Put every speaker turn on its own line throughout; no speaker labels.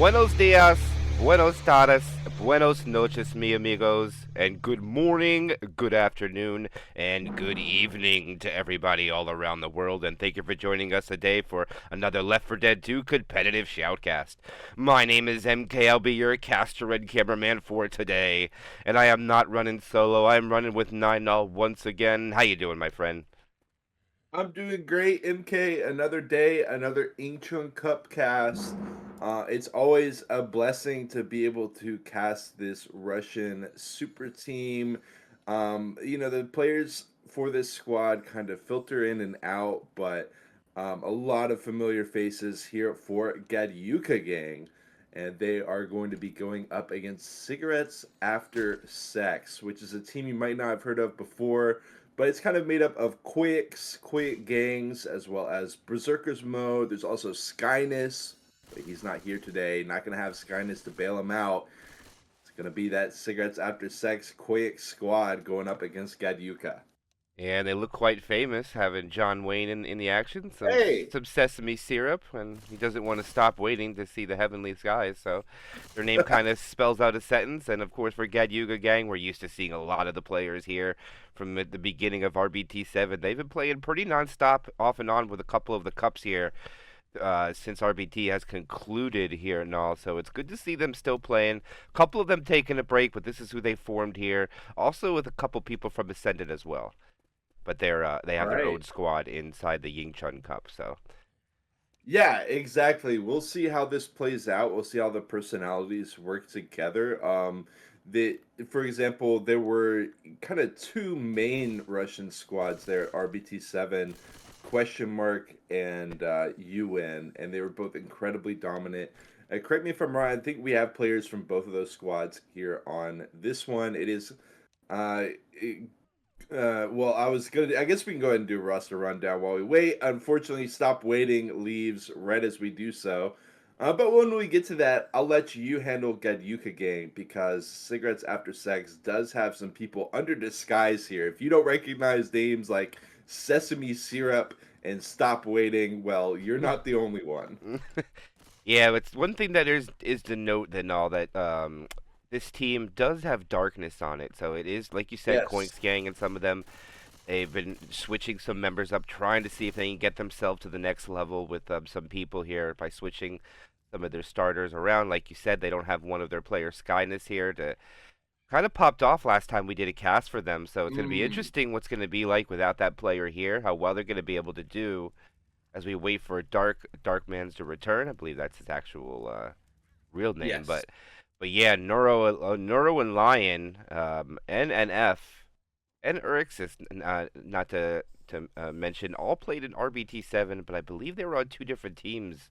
Buenos dias, buenos tardes, buenos noches, mi amigos, and good morning, good afternoon, and good evening to everybody all around the world. And thank you for joining us today for another Left 4 Dead 2 competitive shoutcast. My name is MK. I'll be your caster and cameraman for today, and I am not running solo. I am running with 9 once again. How you doing, my friend?
I'm doing great, MK. Another day, another YingChunCup cast. It's always a blessing to be able to cast this Russian super team. The players for this squad kind of filter in and out, but a lot of familiar faces here for G4dyuka Gang. And they are going to be going up against Cigarettes After Sex, which is a team you might not have heard of before, but it's kind of made up of quick gangs, as well as Berserkers mode. There's also Skyness, but he's not here today. Not going to have Skyness to bail him out. It's going to be that Cigarettes After Sex quick squad going up against G4dyuka.
And they look quite famous, having John Wayne in the action,
Hey!
some sesame syrup, and he doesn't want to stop waiting to see the heavenly skies. So their name kind of spells out a sentence. And of course, for G4dyuka Gang, we're used to seeing a lot of the players here from the beginning of RBT7. They've been playing pretty nonstop, off and on, with a couple of the cups here since RBT has concluded here and all. So it's good to see them still playing. A couple of them taking a break, but this is who they formed here. Also with a couple people from Ascended as well. But they
All
have their
right.
own squad inside the YingChunCup. So
Yeah, exactly. We'll see how this plays out. We'll see how the personalities work together. The For example, there were kind of two main Russian squads there, RBT7, question mark, and UN, and they were both incredibly dominant. Correct me if I'm wrong. I think we have players from both of those squads here on this one. It is uh, well, I guess we can go ahead and do roster rundown while we wait. Unfortunately, Stop Waiting leaves right as we do so. But when we get to that, I'll let you handle G4dyuka Gang because Cigarettes After Sex does have some people under disguise here. If you don't recognize names like Sesame Syrup and Stop Waiting, well, you're not the only one.
yeah, it's one thing that is to note then all that this team does have darkness on it. So it is, like you said,
Yes.
Koink's gang and some of them. They've been switching some members up, trying to see if they can get themselves to the next level with some people here by switching some of their starters around. Like you said, they don't have one of their players, Skyness, here to kind of popped off last time we did a cast for them. So it's going to be
Mm,
interesting what's going to be like without that player here, how well they're going to be able to do as we wait for Darkman's to return. I believe that's his actual real name,
yes.
but yeah, Neuro and Lion, and F and Urixis, not to mention, all played in RBT7, but I believe they were on two different teams.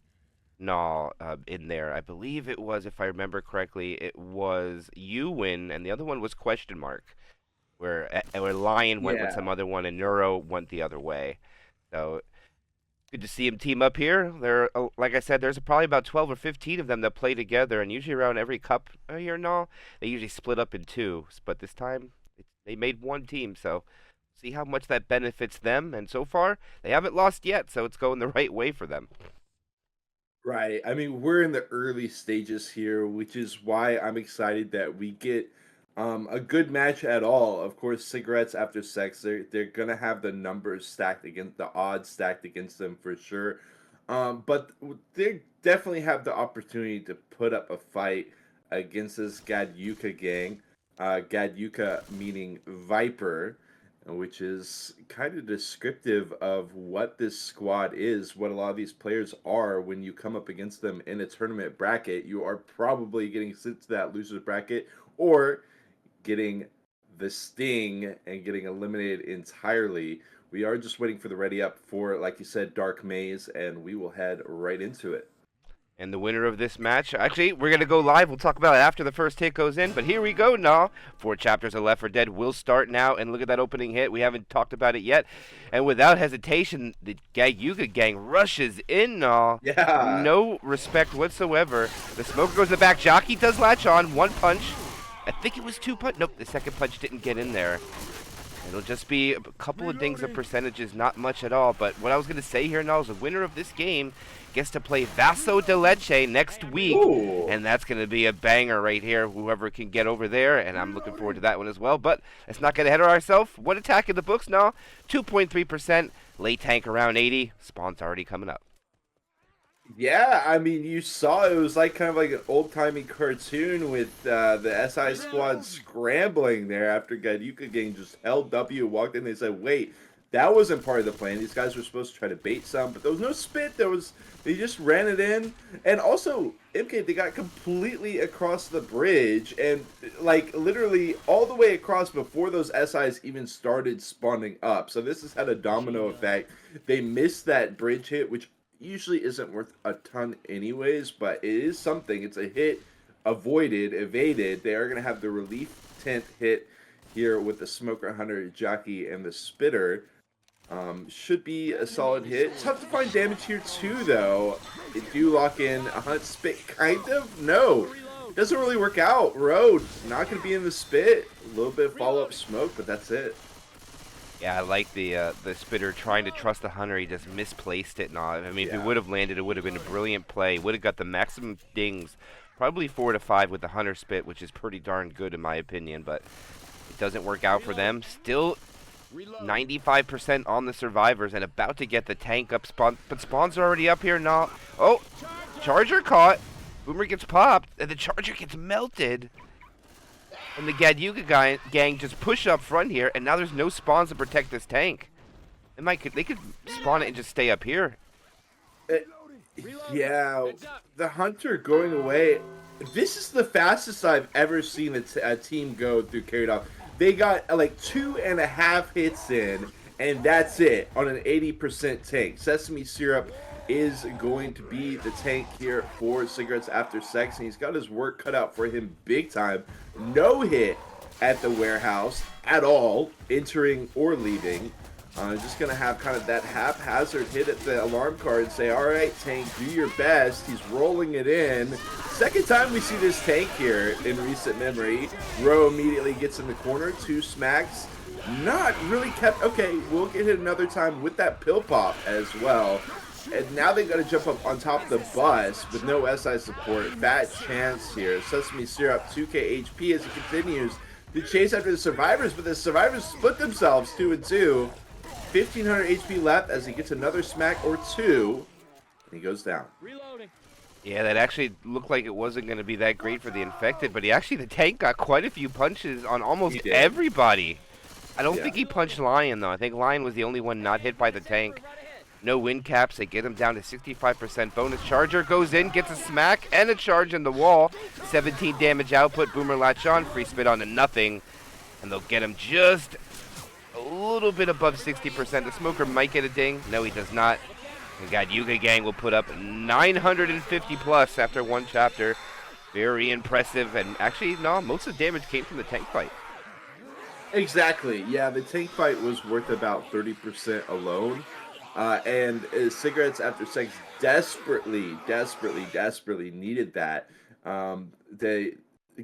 No, in there, I believe it was, if I remember correctly, it was you win, and the other one was question mark, where Lion went with
Yeah.
some other one, and Neuro went the other way. So good to see him team up here. Like I said, there's probably about 12 or 15 of them that play together, and usually around every cup here and all, they usually split up in two. But this time, they made one team, so see how much that benefits them. And so far, they haven't lost yet, so it's going the right way for them.
Right. I mean, we're in the early stages here, which is why I'm excited that we get a good match at all. Of course, Cigarettes After Sex, they're gonna have the numbers stacked against the odds stacked against them for sure. But they definitely have the opportunity to put up a fight against this G4dyuka gang. G4dyuka meaning Viper, which is kind of descriptive of what this squad is, what a lot of these players are when you come up against them in a tournament bracket. You are probably getting sent to that loser's bracket or getting the sting and getting eliminated entirely. We are just waiting for the ready up for, like you said, Dark Maze, and we will head right into it.
And the winner of this match, actually, we're going to go live. We'll talk about it after the first hit goes in. But here we go now. 4 chapters of Left 4 Dead will start now. And look at that opening hit. We haven't talked about it yet. And without hesitation, the G4dyuka Gang rushes in now.
Yeah.
No respect whatsoever. The smoker goes to the back. Jockey does latch on. One punch. I think it was two punch. Nope, the second punch didn't get in there. It'll just be a couple of things of percentages, not much at all. But what I was going to say here now is the winner of this game gets to play Vaso de Leche next week.
Ooh.
And that's going to be a banger right here, whoever can get over there. And I'm looking forward to that one as well. But let's not get ahead of ourselves. What attack in the books now? 2.3%. Late tank around 80. Spawn's already coming up.
Yeah, I mean, you saw it was like kind of like an old-timey cartoon with the SI squad scrambling there after Gadyuka Gang just held W, walked in, they said, wait, that wasn't part of the plan. These guys were supposed to try to bait some, but there was no spit. They just ran it in. And also, MK, they got completely across the bridge and like literally all the way across before those SIs even started spawning up. So this has had a domino effect. They missed that bridge hit, which usually isn't worth a ton anyways, but it is something. It's a hit avoided, evaded. They are going to have the relief tent hit here with the Smoker Hunter Jockey and the Spitter. Should be a solid hit. Tough to find damage here too, though. It do lock in a Hunt Spit, kind of? No. Doesn't really work out. Road, not going to be in the Spit. A little bit of follow-up smoke, but that's it.
Yeah, I like the Spitter trying to trust the Hunter. He just misplaced it. No, I mean, if it would have landed, it would have been a brilliant play. Would have got the maximum dings, probably 4 to 5 with the Hunter Spit, which is pretty darn good in my opinion. But it doesn't work out for them. Still 95% on the survivors and about to get the tank up. But Spawn's already up here now. Oh, Charger caught. Boomer gets popped, and the Charger gets melted. And the Gadyuka gang just push up front here, and now there's no spawns to protect this tank. They could spawn it and just stay up here.
Yeah, the Hunter going away. This is the fastest I've ever seen a team go through carried off. They got like 2.5 hits in, and that's it on an 80% tank. Sesame Syrup is going to be the tank here for Cigarettes After Sex, and he's got his work cut out for him big time. No hit at the warehouse at all, entering or leaving. Just going to have kind of that haphazard hit at the alarm card and say, all right, tank, do your best. He's rolling it in. Second time we see this tank here in recent memory. Rowe immediately gets in the corner, 2 smacks. Not really kept. Okay, we'll get hit another time with that pill pop as well. And now they've got to jump up on top of the bus with no SI support. Bad chance here. Sesame Syrup, 2k HP as he continues to chase after the survivors, but the survivors split themselves 2 and 2. 1,500 HP left as he gets another smack or 2, and he goes down.
Yeah, that actually looked like it wasn't going to be that great for the Infected, but the tank got quite a few punches on almost everybody. I don't think he punched Lion, though. I think Lion was the only one not hit by the tank. No win caps. They get him down to 65% bonus. Charger goes in, gets a smack and a charge in the wall. 17 damage output. Boomer latch on. Free spit on to nothing. And they'll get him just a little bit above 60%. The Smoker might get a ding. No, he does not. And Gadyuka Gang will put up 950 plus after one chapter. Very impressive. And actually, no, most of the damage came from the tank fight.
Exactly. Yeah, the tank fight was worth about 30% alone. And Cigarettes After Sex desperately needed that. The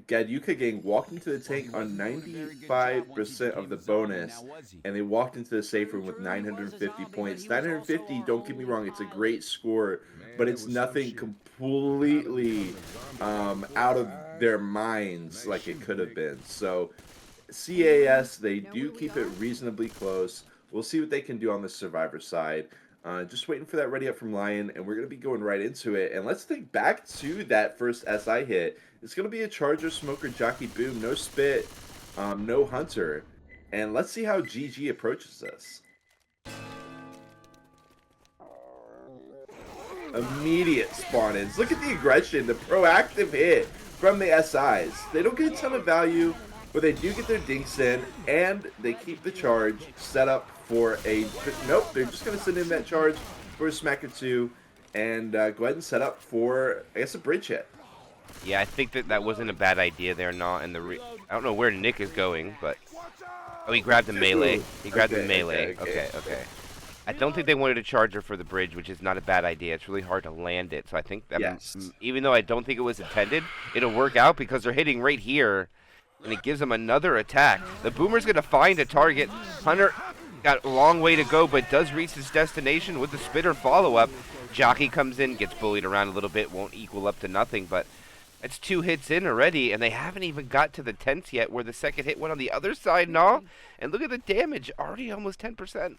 Gadyuka Gang walked into the tank on 95% of the bonus, and they walked into the safe room with 950 points. 950, don't get me wrong, it's a great score, but it's nothing completely out of their minds like it could have been. So CAS, they do keep it reasonably close. We'll see what they can do on the survivor side. Just waiting for that ready up from Lion, and we're going to be going right into it. And let's think back to that first SI hit. It's going to be a Charger, Smoker, Jockey, Boom, no Spit, no Hunter. And let's see how GG approaches this. Immediate spawn-ins. Look at the aggression, the proactive hit from the SIs. They don't get a ton of value, but they do get their dinks in, and they keep the charge set up for a... Nope, they're just going to send in that charge for a smack or 2, and go ahead and set up for, I guess, a bridge hit.
Yeah, I think that wasn't a bad idea there, not in the... I don't know where Nick is going, but... Oh, he grabbed the melee. He grabbed the melee. Okay. I don't think they wanted a Charger for the bridge, which is not a bad idea. It's really hard to land it, so I think that even though I don't think it was intended, it'll work out because they're hitting right here. and it gives him another attack. The Boomer's going to find a target. Hunter got a long way to go, but does reach his destination with the Spitter follow-up. Jockey comes in, gets bullied around a little bit, won't equal up to nothing, but it's 2 hits in already, and they haven't even got to the 10th yet, where the second hit went on the other side, no? And look at the damage, already almost 10%.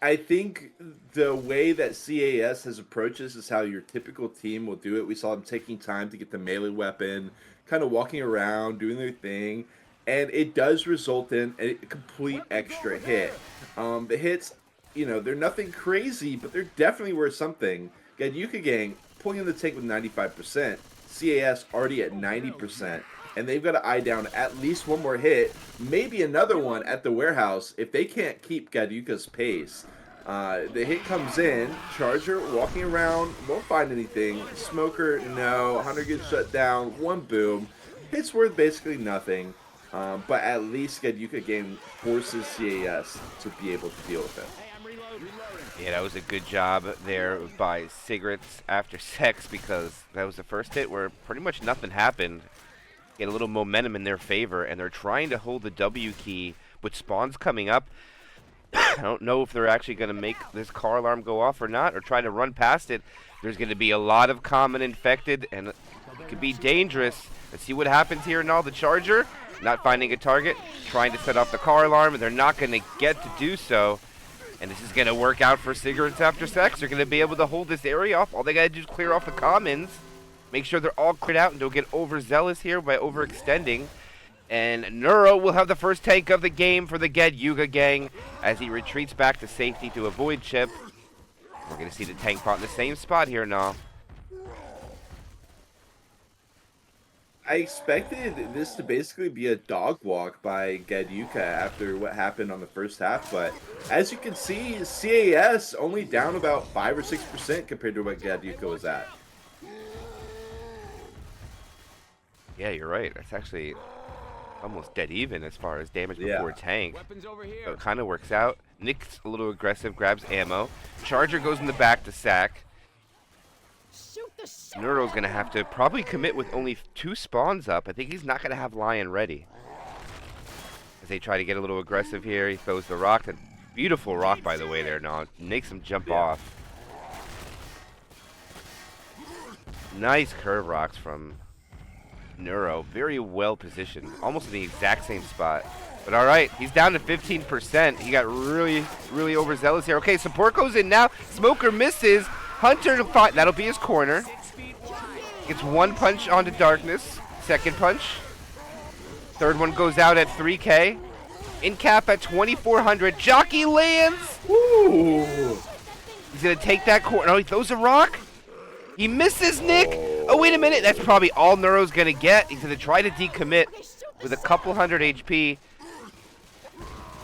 I think the way that CAS has approached this is how your typical team will do it. We saw them taking time to get the melee weapon, kind of walking around, doing their thing, and it does result in a complete extra hit. The hits, you know, they're nothing crazy, but they're definitely worth something. YingChunCup Gang pulling in the tank with 95%, CAS already at 90%. And they've got to eye down at least one more hit, maybe another one at the warehouse if they can't keep YingChunCup's pace. The hit comes in, Charger walking around, won't find anything. Smoker, no. Hunter gets shut down, one boom. Hit's worth basically nothing, but at least YingChunCup Game forces CAS to be able to deal with it.
Yeah, that was a good job there by Cigarettes After Sex, because that was the first hit where pretty much nothing happened. Get a little momentum in their favor, and they're trying to hold the W key with spawns coming up. I don't know if they're actually going to make this car alarm go off or not, or try to run past it. There's going to be a lot of common infected, and it could be dangerous. Let's see what happens here. And all the Charger not finding a target, trying to set off the car alarm, and they're not going to get to do so. And this is going to work out for Cigarettes After Sex. They're going to be able to hold this area off. All they got to do is clear off the commons. Make sure they're all cleared out and don't get overzealous here by overextending. And Neuro will have the first tank of the game for the YingChunCup Gang as he retreats back to safety to avoid chip. We're going to see the tank pot in the same spot here now.
I expected this to basically be a dog walk by YingChunCup after what happened on the first half, but as you can see, CAS only down about 5 or 6% compared to what YingChunCup was at.
Yeah, you're right. That's actually almost dead even as far as damage before tank. So it kind of works out. Nick's a little aggressive, grabs ammo. Charger goes in the back to sack. Neuro's going to have to probably commit with only 2 spawns up. I think he's not going to have Lion ready. As they try to get a little aggressive here, he throws the rock. A beautiful rock, by the way, there now. Makes him jump off. Nice curve rocks from Neuro, very well positioned, almost in the exact same spot. But all right, he's down to 15%. He got really overzealous here. Okay, support goes in now. Smoker misses. Hunter to fight. That'll be his corner. Gets 1 punch onto Darkness. Second punch. Third one goes out at 3K. In cap at 2,400. Jockey lands.
Ooh.
He's gonna take that corner. Oh, he throws a rock. He misses Nick. Oh, wait a minute. That's probably all Neuro's going to get. He's going to try to decommit with a couple hundred HP.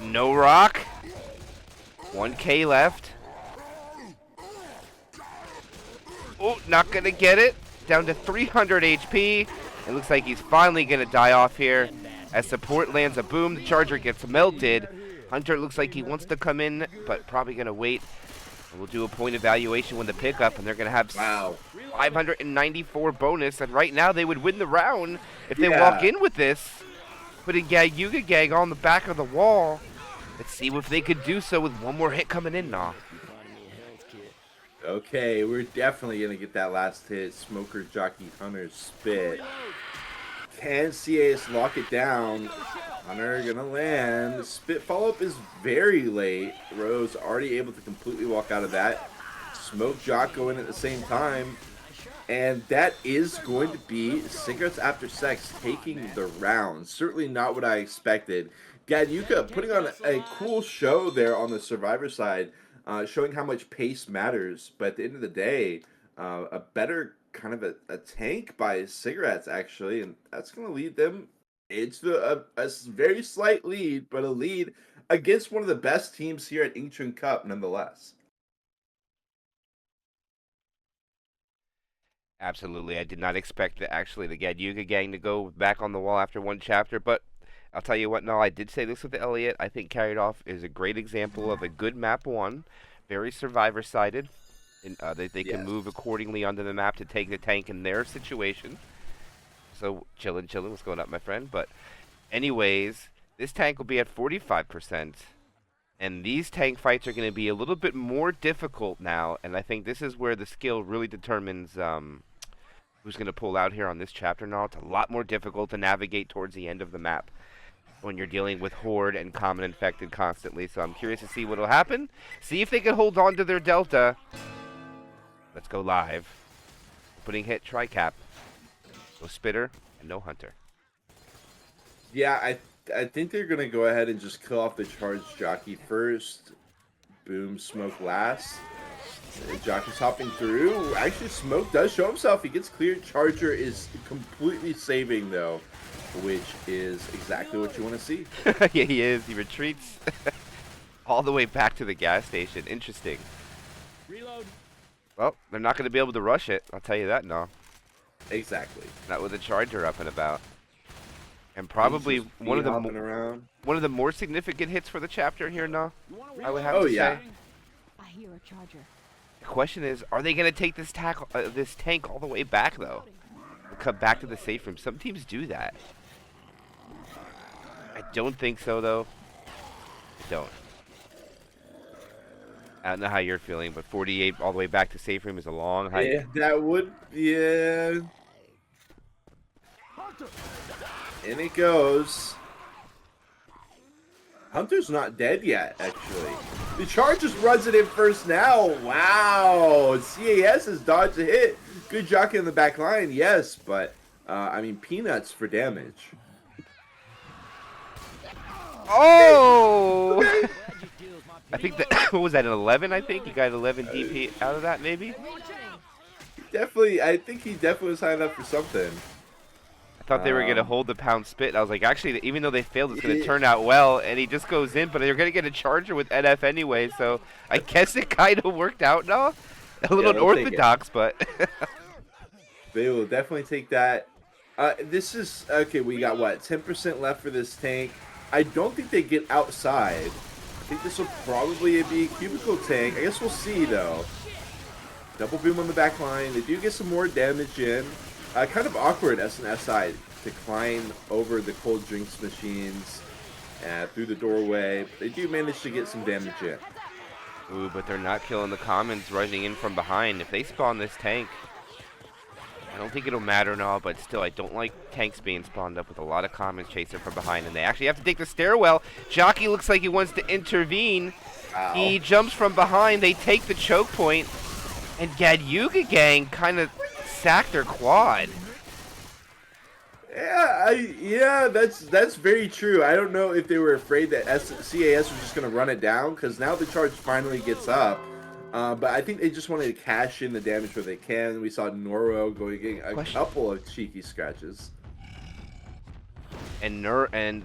No rock. 1K left. Oh, not going to get it. Down to 300 HP. It looks like he's finally going to die off here. As support lands a boom, the Charger gets melted. Hunter looks like he wants to come in, but probably going to wait. We'll do a point evaluation when the pickup, and they're going to have 594 bonus. And right now, they would win the round if they walk in with this. Putting YingChunCup Gang on the back of the wall. Let's see if they could do so with one more hit coming in now.
Okay, we're definitely going to get that last hit. Smoker, Jockey, Hunter, Spit. Can CAS lock it down? Hunter gonna land. Spit follow-up is very late. Rose already able to completely walk out of that. Smoke Jock go in at the same time. And that is going to be Cigarettes After Sex taking the round. Certainly not what I expected. YingChunCup putting on a cool show there on the Survivor side, showing how much pace matters. But at the end of the day, a better kind of a tank by Cigarettes, actually. And that's going to lead them into a very slight lead, but a lead against one of the best teams here at YingChunCup, nonetheless.
Absolutely. I did not expect the YingChunCup Gang to go back on the wall after one chapter, but I'll tell you what, no, I did say this with Elliot. I think Carried Off is a great example of a good map 1, very Survivor-sided. And they can move accordingly onto the map to take the tank in their situation. So chillin', what's going up, my friend? But anyways, this tank will be at 45%. And these tank fights are going to be a little bit more difficult now. And I think this is where the skill really determines who's going to pull out here on this chapter now. It's a lot more difficult to navigate towards the end of the map when you're dealing with Horde and Common Infected constantly. So I'm curious to see what will happen. See if they can hold on to their Delta. Let's go live. Opening hit, Tri-Cap. No Spitter and no Hunter.
Yeah, I think they're going to go ahead and just kill off the charge jockey first. Boom, smoke last. Jockey's hopping through. Actually, smoke does show himself. He gets cleared. Charger is completely saving, though, which is exactly what you want to see.
Yeah, he is. He retreats all the way back to the gas station. Interesting.
Reload.
Well, they're not going to be able to rush it. I'll tell you that, no.
Exactly.
Not with a Charger up and about. And probably one of the more significant hits for the chapter here, no? I would have to say.
I hear a Charger.
The question is, are they going to take this tank all the way back, though? Come back to the safe room. Some teams do that. I don't think so, though. I don't. I don't know how you're feeling, but 48 all the way back to safe room is a long hike.
Yeah, that would, yeah. In it goes. Hunter's not dead yet, actually. The Charge just runs it in first now. Wow. CAS has dodged a hit. Good jockey in the back line, yes, but, I mean, peanuts for damage.
Oh! I think that, what was that, an 11, I think? You got 11 DP out of that, maybe?
Definitely, I think he definitely signed up for something.
I thought they were going to hold the pound spit. And I was like, actually, even though they failed, it's going to turn out well. And he just goes in, but they're going to get a Charger with NF anyway. So I guess it kind of worked out, no? A little unorthodox, but...
They will definitely take that. This is... Okay, we got, what, 10% left for this tank. I don't think they get outside. I think this will probably be a cubicle tank. I guess we'll see, though. Double boom on the back line. They do get some more damage in. Kind of awkward S&SI to climb over the cold drinks machines through the doorway. But they do manage to get some damage in.
Ooh, but they're not killing the commons rushing in from behind. If they spawn this tank, I don't think it'll matter and all, but still, I don't like tanks being spawned up with a lot of commons chasing from behind. And they actually have to take the stairwell. Jockey looks like he wants to intervene.
Ow.
He jumps from behind. They take the choke point. And G4dyuka Gang kind of sack their quad.
Yeah, that's very true. I don't know if they were afraid that CAS was just going to run it down, because now the charge finally gets up. But I think they just wanted to cash in the damage where they can. We saw Noro getting a couple of cheeky scratches.
And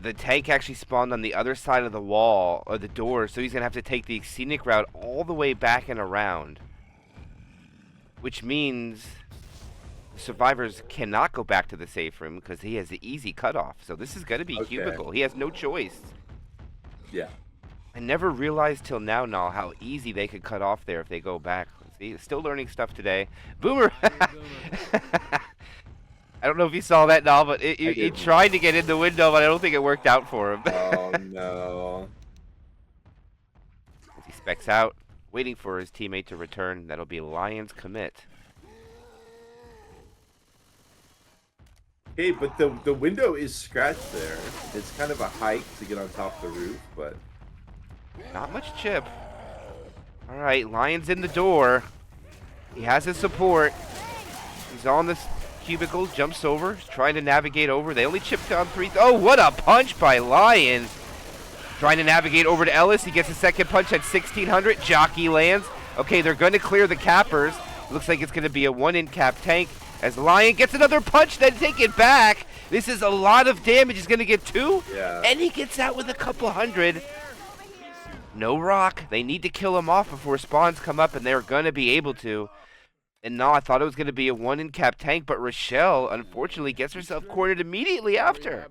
the tank actually spawned on the other side of the wall, or the door, so he's going to have to take the scenic route all the way back and around. Which means survivors cannot go back to the safe room because he has the easy cutoff. So this is going to be cubicle. He has no choice.
Yeah.
I never realized till now, how easy they could cut off there if they go back. See, still learning stuff today. Boomer! I don't know if you saw that, Nal, but he tried to get in the window, but I don't think it worked out for him.
Oh, no.
As he specs out, waiting for his teammate to return. That'll be Lions commit.
Hey, but the window is scratched there. It's kind of a hike to get on top of the roof, but...
Not much chip. Alright, Lions in the door. He has his support. He's on this cubicle, jumps over, he's trying to navigate over. They only chipped down 3. Oh, what a punch by Lions. Trying to navigate over to Ellis. He gets a second punch at 1600. Jockey lands. Okay, they're going to clear the cappers. Looks like it's going to be a 1-in-cap tank. As Lion gets another punch, then take it back. This is a lot of damage. He's going to get 2.
Yeah.
And he gets out with a couple hundred. No rock. They need to kill him off before spawns come up, and they're going to be able to. And no, I thought it was going to be a 1-in-cap tank, but Rochelle, unfortunately, gets herself cornered immediately after.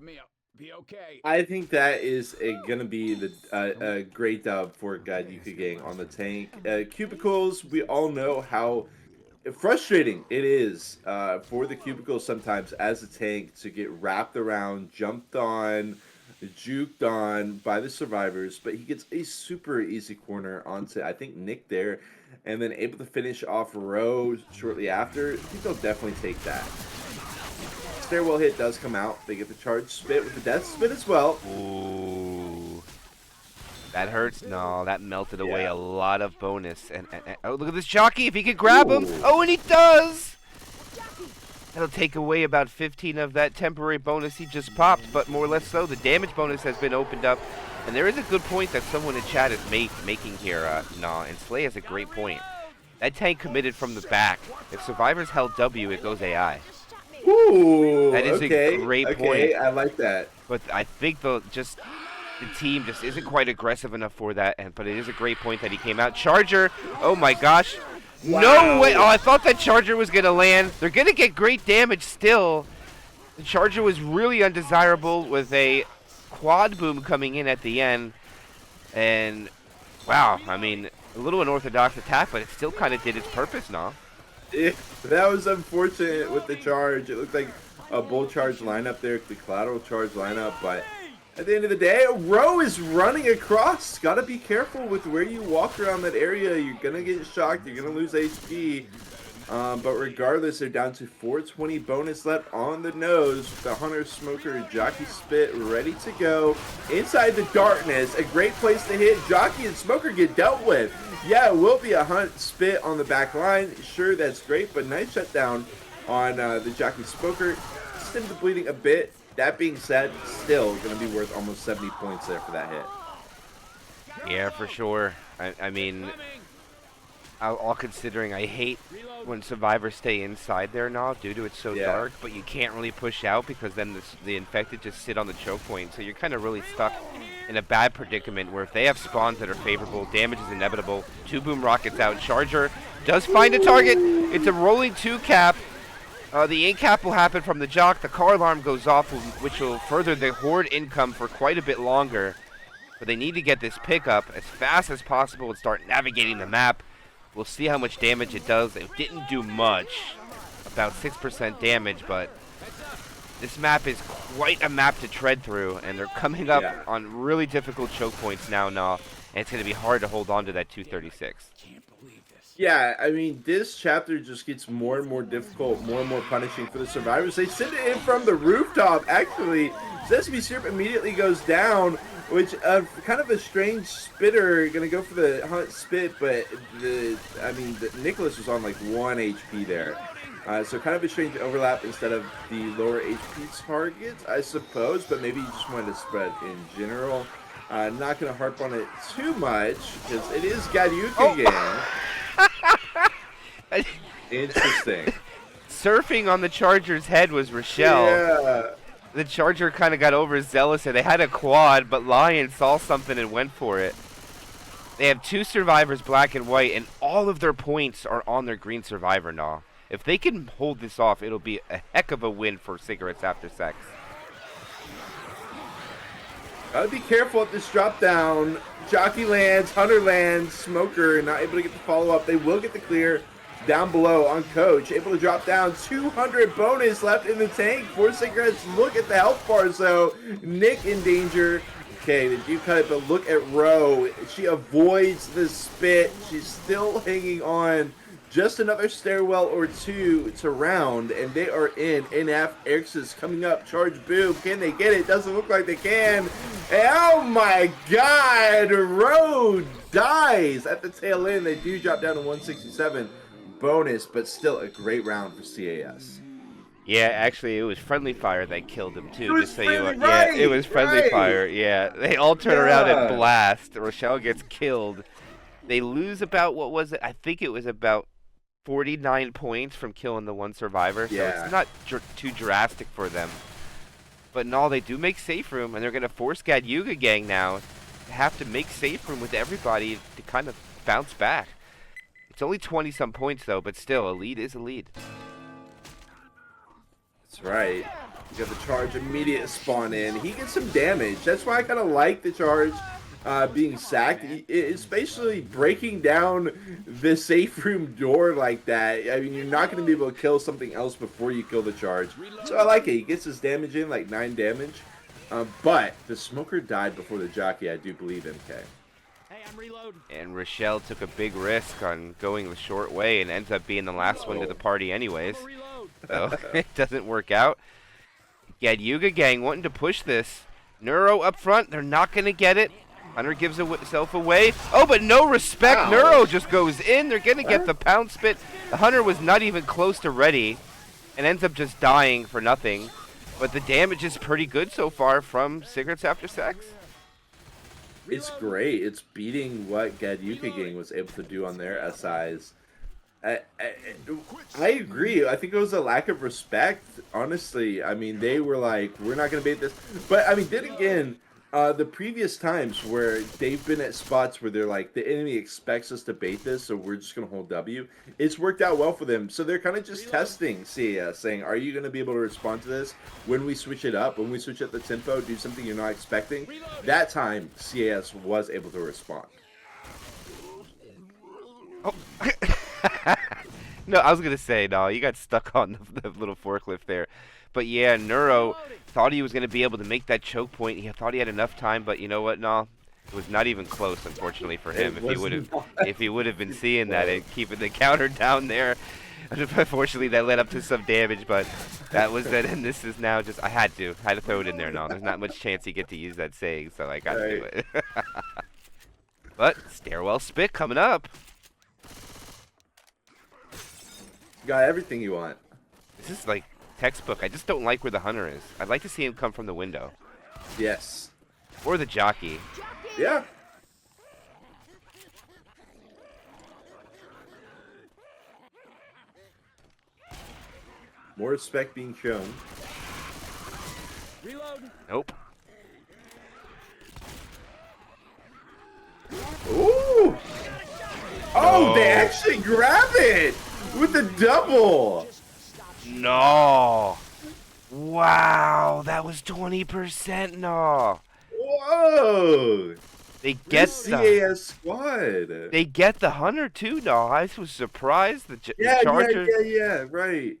I think that is going to be a great dub for G4dyuka Gang on the tank. Cubicles, we all know how Frustrating it is for the cubicles sometimes as a tank to get wrapped around, jumped on, juked on by the survivors, but he gets a super easy corner onto, I think, Nick there, and then able to finish off Rowe shortly after. I think they'll definitely take that. Stairwell hit does come out. They get the charge spit with the death spit as well.
Ooh. That hurts? No, that melted away
Yeah.
a lot of bonus. And oh, look at this jockey. If he could grab him.
Ooh.
Oh, and he does. That'll take away about 15 of that temporary bonus he just popped, but more or less so, the damage bonus has been opened up. And there is a good point that someone in chat is making here, Nah, and Slay has a great point. That tank committed from the back. If survivors held W, it goes AI.
Ooh,
That is
okay,
a great
okay,
point.
I like that.
But I think the team just isn't quite aggressive enough for that. But it is a great point that he came out. Charger, oh my gosh.
Wow.
No way. Oh, I thought that Charger was going to land. They're going to get great damage still. The Charger was really undesirable with a quad boom coming in at the end. And, wow, I mean, a little unorthodox attack, but it still kind of did its purpose now.
That was unfortunate with the charge. It looked like a bull charge lineup there, the collateral charge lineup, but at the end of the day, Rowe is running across. Gotta be careful with where you walk around that area. You're gonna get shocked. You're gonna lose HP. But regardless, they're down to 420 bonus left on the nose. The Hunter, Smoker, Jockey Spit ready to go. Inside the darkness, a great place to hit. Jockey and Smoker get dealt with. Yeah, it will be a Hunt Spit on the back line. Sure, that's great, but nice shutdown on the Jockey Smoker. Stemmed the bleeding a bit. That being said, still going to be worth almost 70 points there for that hit.
Yeah, for sure. I mean, all considering, I hate when survivors stay inside there now due to it's so dark, but you can't really push out because then the infected just sit on the choke point. So you're kind of really stuck in a bad predicament where if they have spawns that are favorable, damage is inevitable. 2 boom rockets out. Charger does find a target. It's a rolling 2 cap. The ink cap will happen from the jock. The car alarm goes off, which will further the horde income for quite a bit longer. But they need to get this pickup as fast as possible and start navigating the map. We'll see how much damage it does. It didn't do much, about 6% damage, but this map is quite a map to tread through, and they're coming up on really difficult choke points now, and it's going to be hard to hold on to that 236.
Yeah, I mean, this chapter just gets more and more difficult, more and more punishing for the survivors. They send it in from the rooftop, actually. Sesame Syrup immediately goes down, which kind of a strange spitter, gonna go for the Hunt Spit, but the Nicholas was on like 1 HP there. So kind of a strange overlap instead of the lower HP targets, I suppose, but maybe you just wanted to spread in general. Not gonna harp on it too much, because it is G4dyuka again. Interesting.
Surfing on the Charger's head was Rochelle.
Yeah.
The Charger kind of got overzealous there. They had a quad, but Lion saw something and went for it. They have 2 survivors, black and white, and all of their points are on their green survivor now. If they can hold this off, it'll be a heck of a win for Cigarettes After Sex.
Gotta be careful at this drop down. Jockey lands, Hunter lands, Smoker not able to get the follow up. They will get the clear down below on Coach. Able to drop down. 200 bonus left in the tank. 4 Cigarettes. Look at the health bars though. Nick in danger. Okay, they do cut it, but look at Rowe. She avoids the spit. She's still hanging on. Just another stairwell or 2 to round, and they are in. NF Eric's coming up. Charge boom. Can they get it? Doesn't look like they can. And oh my God! Rowe dies at the tail end. They do drop down to 167 bonus, but still a great round for CAS.
Yeah, actually, it was friendly fire that killed him too.
It was
just so you
friendly,
know. Yeah, it was
right,
friendly
right.
fire. Yeah, they all turn around and blast. Rochelle gets killed. They lose about, what was it? I think it was about 49 points from killing the 1 survivor. So it's not too drastic for them. But no, they do make safe room, and they're going to force G4dyuka Gang now to have to make safe room with everybody to kind of bounce back. It's only 20-some points, though, but still, a lead is a lead.
That's right. You got the charge immediate spawn in. He gets some damage. That's why I kind of like the charge. being sacked, it's basically breaking down the safe room door like that. I mean, you're not going to be able to kill something else before you kill the charge. So I like it. He gets his damage in, like 9 damage. But the smoker died before the jockey, I do believe, MK.
And Rochelle took a big risk on going the short way and ends up being the last one to the party anyways. So it doesn't work out. G4dyuka gang wanting to push this. Neuro up front, they're not going to get it. Hunter gives himself away. Oh, but no respect.
Wow.
Neuro just goes in. They're going to get the pound spit. The Hunter was not even close to ready and ends up just dying for nothing. But the damage is pretty good so far from Cigarettes After Sex.
It's great. It's beating what G4dyuka gang was able to do on their SIs. I agree. I think it was a lack of respect, honestly. I mean, they were like, we're not going to bait this. But, I mean, then again, the previous times where they've been at spots where they're like, the enemy expects us to bait this, so we're just going to hold W, it's worked out well for them. So they're kind of just testing CAS, saying, are you going to be able to respond to this when we switch it up, when we switch up the tempo, do something you're not expecting? That time, CAS was able to respond.
Oh. No, I was going to say, no, you got stuck on the little forklift there. But yeah, Neuro thought he was going to be able to make that choke point. He thought he had enough time, but you know what? No, it was not even close, unfortunately for him. If he would have been seeing that and keeping the counter down there, unfortunately that led up to some damage. But that was it, and this is now just I had to throw it in there. No, there's not much chance you get to use that saying, so I got to do it. But stairwell spit coming up.
Got everything you want.
This is like textbook. I just don't like where the Hunter is. I'd like to see him come from the window.
Yes.
Or the jockey.
Yeah. More respect being shown.
Reload.
Nope.
Ooh! Oh, they actually grab it with the double.
No. Wow, that was 20%. No.
Whoa!
They get
This
the
CAS squad.
they get the Hunter too. No, I was surprised. The
Yeah,
Charger
right.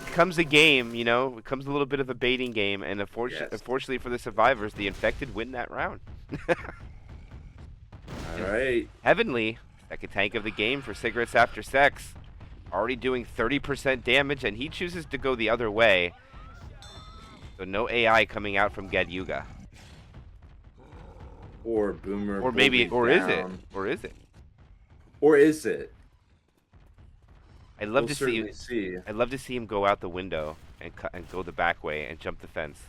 becomes a game. You know, it becomes a little bit of a baiting game, and
Yes.
unfortunately for the survivors, the infected win that round.
All right.
Heavenly, second tank of the game for Cigarettes After Sex, already doing 30% damage, and he chooses to go the other way. So no AI coming out from G4dyuka.
Or Boomer.
Or maybe,
Boomer
or is it?
down.
Or is it?
Or is it?
I'd love
We'll
to
certainly see.
I'd love to see him go out the window and go the back way and jump the fence.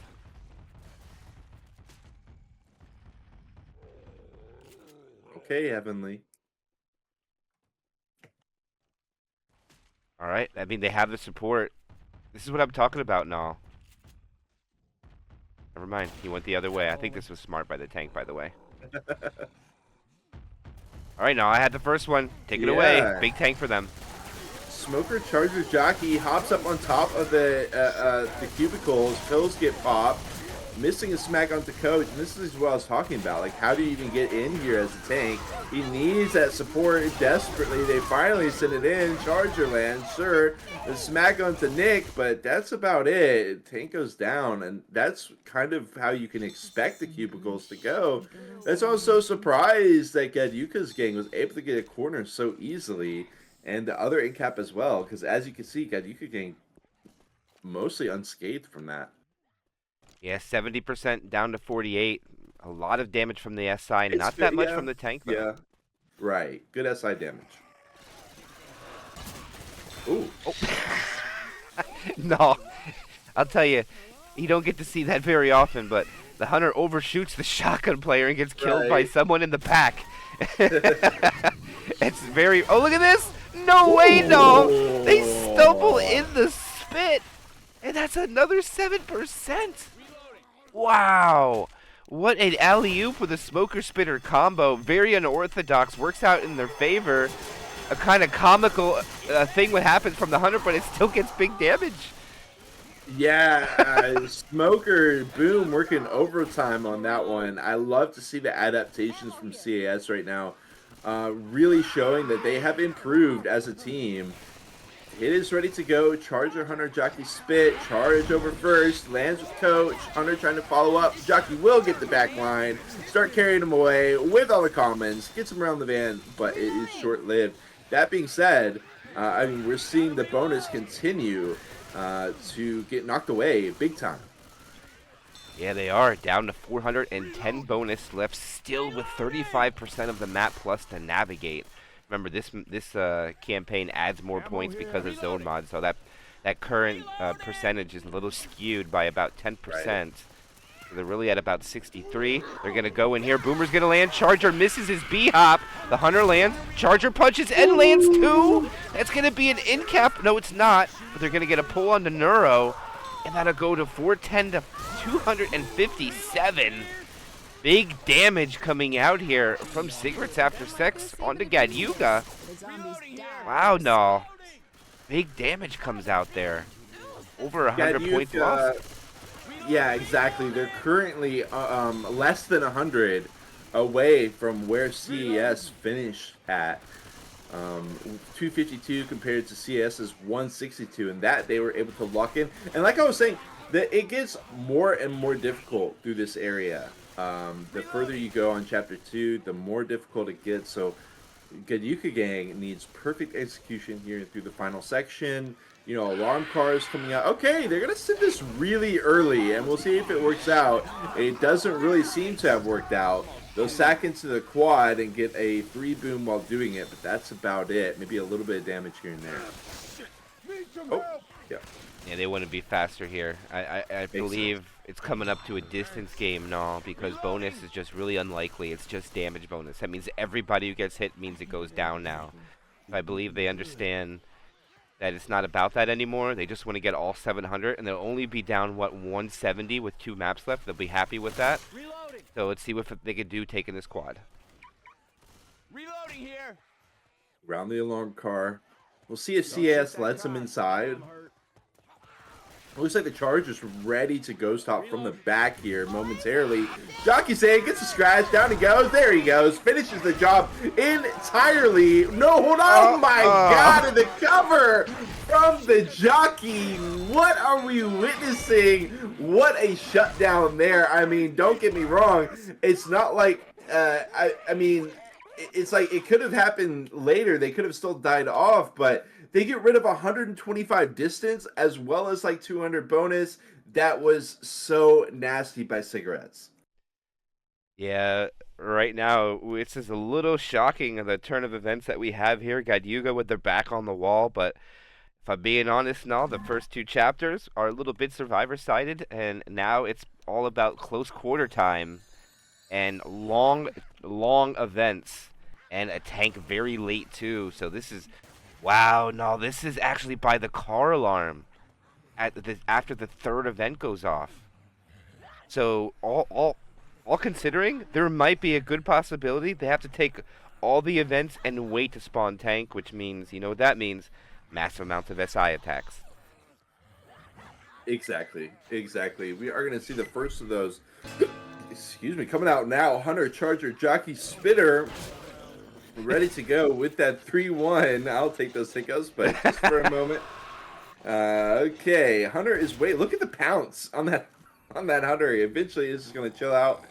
Okay, Heavenly.
All right. I mean, they have the support. This is what I'm talking about now. Never mind. He went the other way. I think this was smart by the tank, by the way. All right, now I had the first one. Take it away.
Yeah.
Big tank for them.
Smoker Charger Jockey hops up on top of the cubicles. Pills get popped. Missing a smack onto Coach. And this is what I was talking about. Like, how do you even get in here as a tank? He needs that support desperately. They finally send it in. Charger lands, sure. The smack onto Nick, but that's about it. Tank goes down, and that's kind of how you can expect the cubicles to go. That's why I was so surprised that G4dyuka's gang was able to get a corner so easily. And the other in-cap as well, because as you can see, G4dyuka gang mostly unscathed from that.
Yeah, 70% down to 48. A lot of damage from the SI.
It's
Not
good,
that much
yeah.
from the tank, though.
Yeah, right. Good SI damage. Ooh.
Oh. No, I'll tell you, you don't get to see that very often, but the Hunter overshoots the shotgun player and gets killed by
Right.
someone in the pack. It's very... Oh, look at this! No way, no! They stumble in the spit, and that's another 7%. Wow! What an alley-oop with a smoker spitter combo. Very unorthodox. Works out in their favor. A kind of comical thing what happens from the Hunter, but it still gets big damage.
Yeah, Smoker, boom, working overtime on that one. I love to see the adaptations from CAS right now, really showing that they have improved as a team. Hit is ready to go. Charger, Hunter, Jockey spit. Charge over first. Lands with Coach. Hunter trying to follow up. Jockey will get the back line. Start carrying him away with all the commons. Gets him around the van, but it is short-lived. That being said, I mean, we're seeing the bonus continue to get knocked away big time.
Yeah, they are down to 410 bonus left, still with 35% of the map plus to navigate. Remember, this campaign adds more points because of zone mod, so that current percentage is a little skewed by about 10%.
Right.
So they're really at about 63. They're gonna go in here. Boomer's gonna land. Charger misses his B hop. The Hunter lands. Charger punches and lands too. That's gonna be an in cap. No, it's not. But they're gonna get a pull on the Neuro, and that'll go to 410 to 257. Big damage coming out here from Cigarettes After Sex onto G4dyuka. Wow, no. Big damage comes out there. Over 100 points lost.
Yeah, exactly. They're currently less than 100 away from where CES finished at. 252 compared to CES's 162, and that they were able to lock in. And like I was saying, that it gets more and more difficult through this area. The further you go on Chapter 2, the more difficult it gets. So G4dyuka Gang needs perfect execution here through the final section. You know, alarm cars coming out. Okay, they're going to send this really early, and we'll see if it works out. It doesn't really seem to have worked out. They'll sack into the quad and get a 3-boom while doing it, but that's about it. Maybe a little bit of damage here and there. Oh, yeah.
Yeah, they want to be faster here. I believe it's coming up to a distance game now because bonus is just really unlikely. It's just damage bonus. That means everybody who gets hit means it goes down now. I believe they understand that it's not about that anymore. They just want to get all 700, and they'll only be down, what, 170 with 2 maps left. They'll be happy with that. So let's see what they can do taking this quad.
Reloading here.
Around the alarm car. We'll see if CS lets him inside. It looks like the Charger's ready to ghost hop from the back here momentarily. Jockey saying gets a scratch. Down he goes. There he goes. Finishes the job entirely. No, hold on. Oh my God. And the cover from the Jockey. What are we witnessing? What a shutdown there. I mean, don't get me wrong. It's not like, I mean, it's like it could have happened later. They could have still died off, but they get rid of 125 distance as well as like 200 bonus. That was so nasty by Cigarettes.
Yeah, right now it's just a little shocking the turn of events that we have here. G4dyuka with their back on the wall, but if I'm being honest now, the first 2 chapters are a little bit survivor-sided, and now it's all about close quarter time and long events and a tank very late too. So this is... Wow, no, this is actually by the car alarm after the 3rd event goes off. So all considering, there might be a good possibility they have to take all the events and wait to spawn tank, which means, you know what that means? Massive amounts of SI attacks.
Exactly. We are going to see the first of those, excuse me, coming out now. Hunter, Charger, Jockey, Spitter. Ready to go with that 3-1. I'll take those tickos, but just for a moment. Okay, Hunter is look at the pounce on that Hunter. Eventually, this is going to chill out.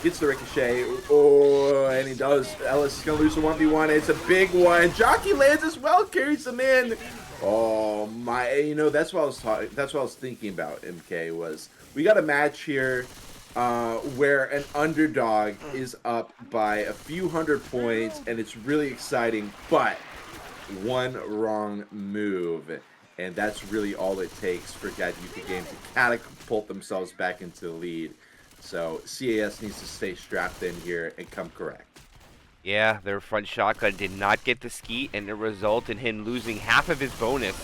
Gets the ricochet. Oh, and he does. Ellis is going to lose a 1v1. It's a big one. Jockey lands as well, carries him in. Oh my! You know that's what I was talking. That's what I was thinking about. MK was we got a match here. Where an underdog is up by a few hundred points, and it's really exciting, but one wrong move, and that's really all it takes for G4dyuka Game to catapult themselves back into the lead. So CAS needs to stay strapped in here and come correct.
Yeah, their front shotgun did not get the skeet, and it resulted in him losing half of his bonus.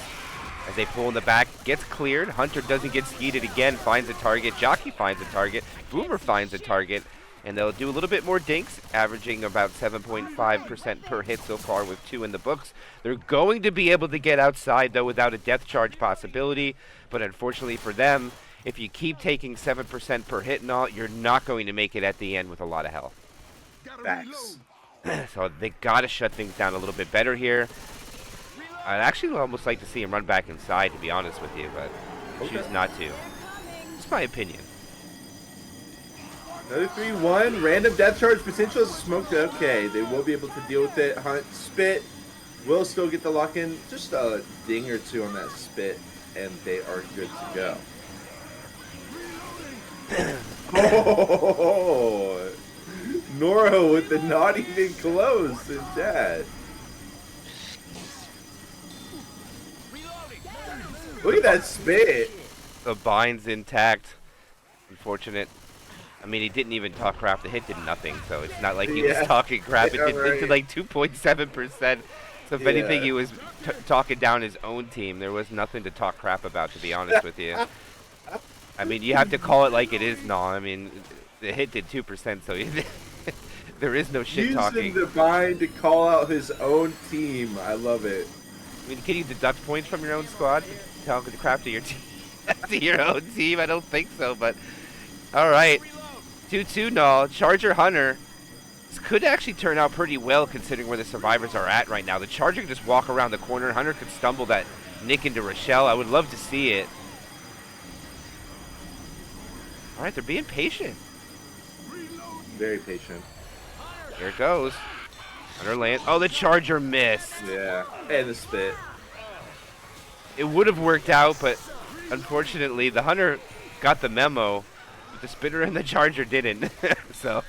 As they pull in the back, gets cleared. Hunter doesn't get skeeted again, finds a target. Jockey finds a target. Boomer finds a target. And they'll do a little bit more dinks, averaging about 7.5% per hit so far with 2 in the books. They're going to be able to get outside, though, without a death charge possibility. But unfortunately for them, if you keep taking 7% per hit and all, you're not going to make it at the end with a lot of health.
Facts.
So they got to shut things down a little bit better here. I'd actually almost like to see him run back inside, to be honest with you, but choose not to. Just my opinion.
Another 3-1. Random death charge potential is smoked. Okay, they will be able to deal with it. Hunt, spit. Will still get the lock in. Just a ding or two on that spit, and they are good to go. Oh, Nora with the not even close in chat. Look at that spit.
The bind's intact. Unfortunate. I mean, he didn't even talk crap. The hit did nothing, so it's not like he was talking crap. It did like 2.7%. So if anything, he was talking down his own team. There was nothing to talk crap about, to be honest with you. I mean, you have to call it like it is now. I mean, the hit did 2%, so there is no shit talking.
Using the bind to call out his own team. I love it.
I mean, can you deduct points from your own squad? Talking crap to your team, to your own team? I don't think so, but all right. 2-2 null. Charger Hunter. This could actually turn out pretty well considering where the survivors are at right now. The Charger can just walk around the corner. Hunter could stumble that Nick into Rochelle. I would love to see it. All right, they're being patient.
Very patient.
Here it goes. Hunter lands. Oh, the Charger missed.
Yeah, and the spit.
It would have worked out, but unfortunately, the Hunter got the memo. The Spitter and the Charger didn't. So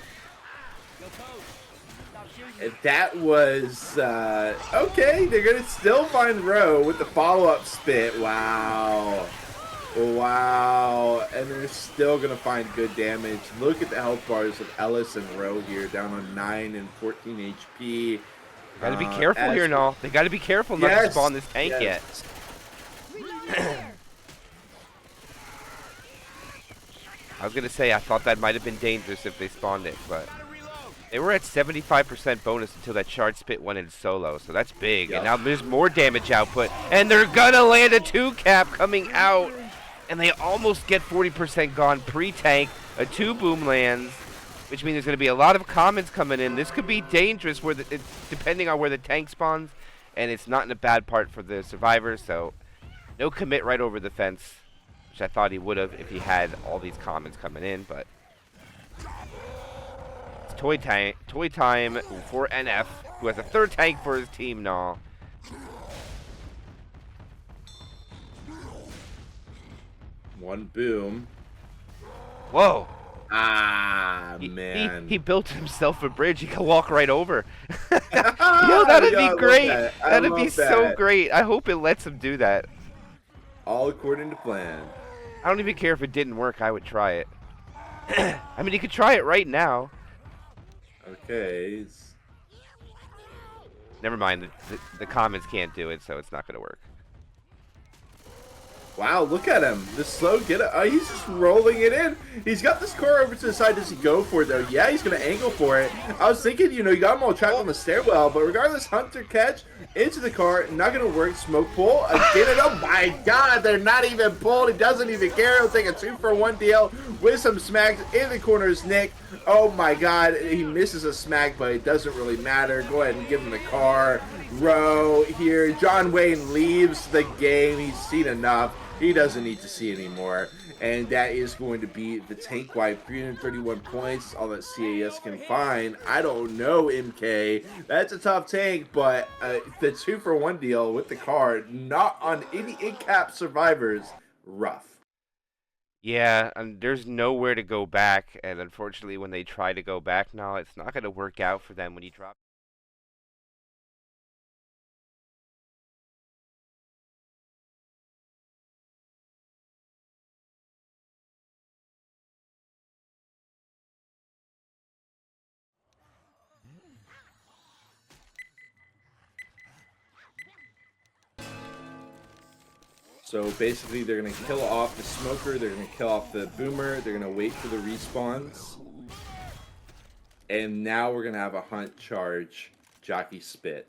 that was okay. They're gonna still find Rowe with the follow-up spit. Wow, wow, and they're still gonna find good damage. Look at the health bars of Ellis and Rowe here, down on 9 and 14 HP.
Gotta be careful here, now. They gotta be careful not to spawn this tank yet. I was gonna say I thought that might have been dangerous if they spawned it, but they were at 75% bonus until that charge spit went in solo, so that's big. And now there's more damage output, and they're gonna land a 2-cap coming out, and they almost get 40% gone pre-tank. A 2-boom lands, which means there's gonna be a lot of comments coming in. This could be dangerous where depending on where the tank spawns, and it's not in a bad part for the survivors. So no commit right over the fence, which I thought he would have if he had all these comments coming in, but it's toy time for NF, who has a 3rd tank for his team now.
One boom.
Whoa.
Ah, man.
He built himself a bridge. He can walk right over. Yo, that'd be great. That'd be so great. I hope it lets him do that.
All according to plan.
I don't even care if it didn't work. I would try it. I mean, he could try it right now.
Okay.
Never mind. The comments can't do it, so it's not going to work.
Wow, look at him. The slow get it. Oh, he's just rolling it in. He's got this car over to the side. Does he go for it, though? Yeah, he's going to angle for it. I was thinking, you know, you got him all trapped on the stairwell, but regardless, Hunter catch into the car. Not going to work. Smoke pull. Again, and oh my God, they're not even pulled. He doesn't even care. He'll take a 2-for-1 deal with some smacks in the corners. Nick, oh my God, he misses a smack, but it doesn't really matter. Go ahead and give him the car. Row here. John Wayne leaves the game. He's seen enough. He doesn't need to see anymore. And that is going to be the tank wipe. 331 points, all that CAS can find. I don't know, MK. That's a tough tank, but the 2-for-1 deal with the card, not on any in-cap survivors, rough.
Yeah, and there's nowhere to go back. And unfortunately, when they try to go back now, it's not going to work out for them when you drop.
So basically, they're going to kill off the smoker, they're going to kill off the boomer, they're going to wait for the respawns. And now we're going to have a hunt charge Jockey Spit.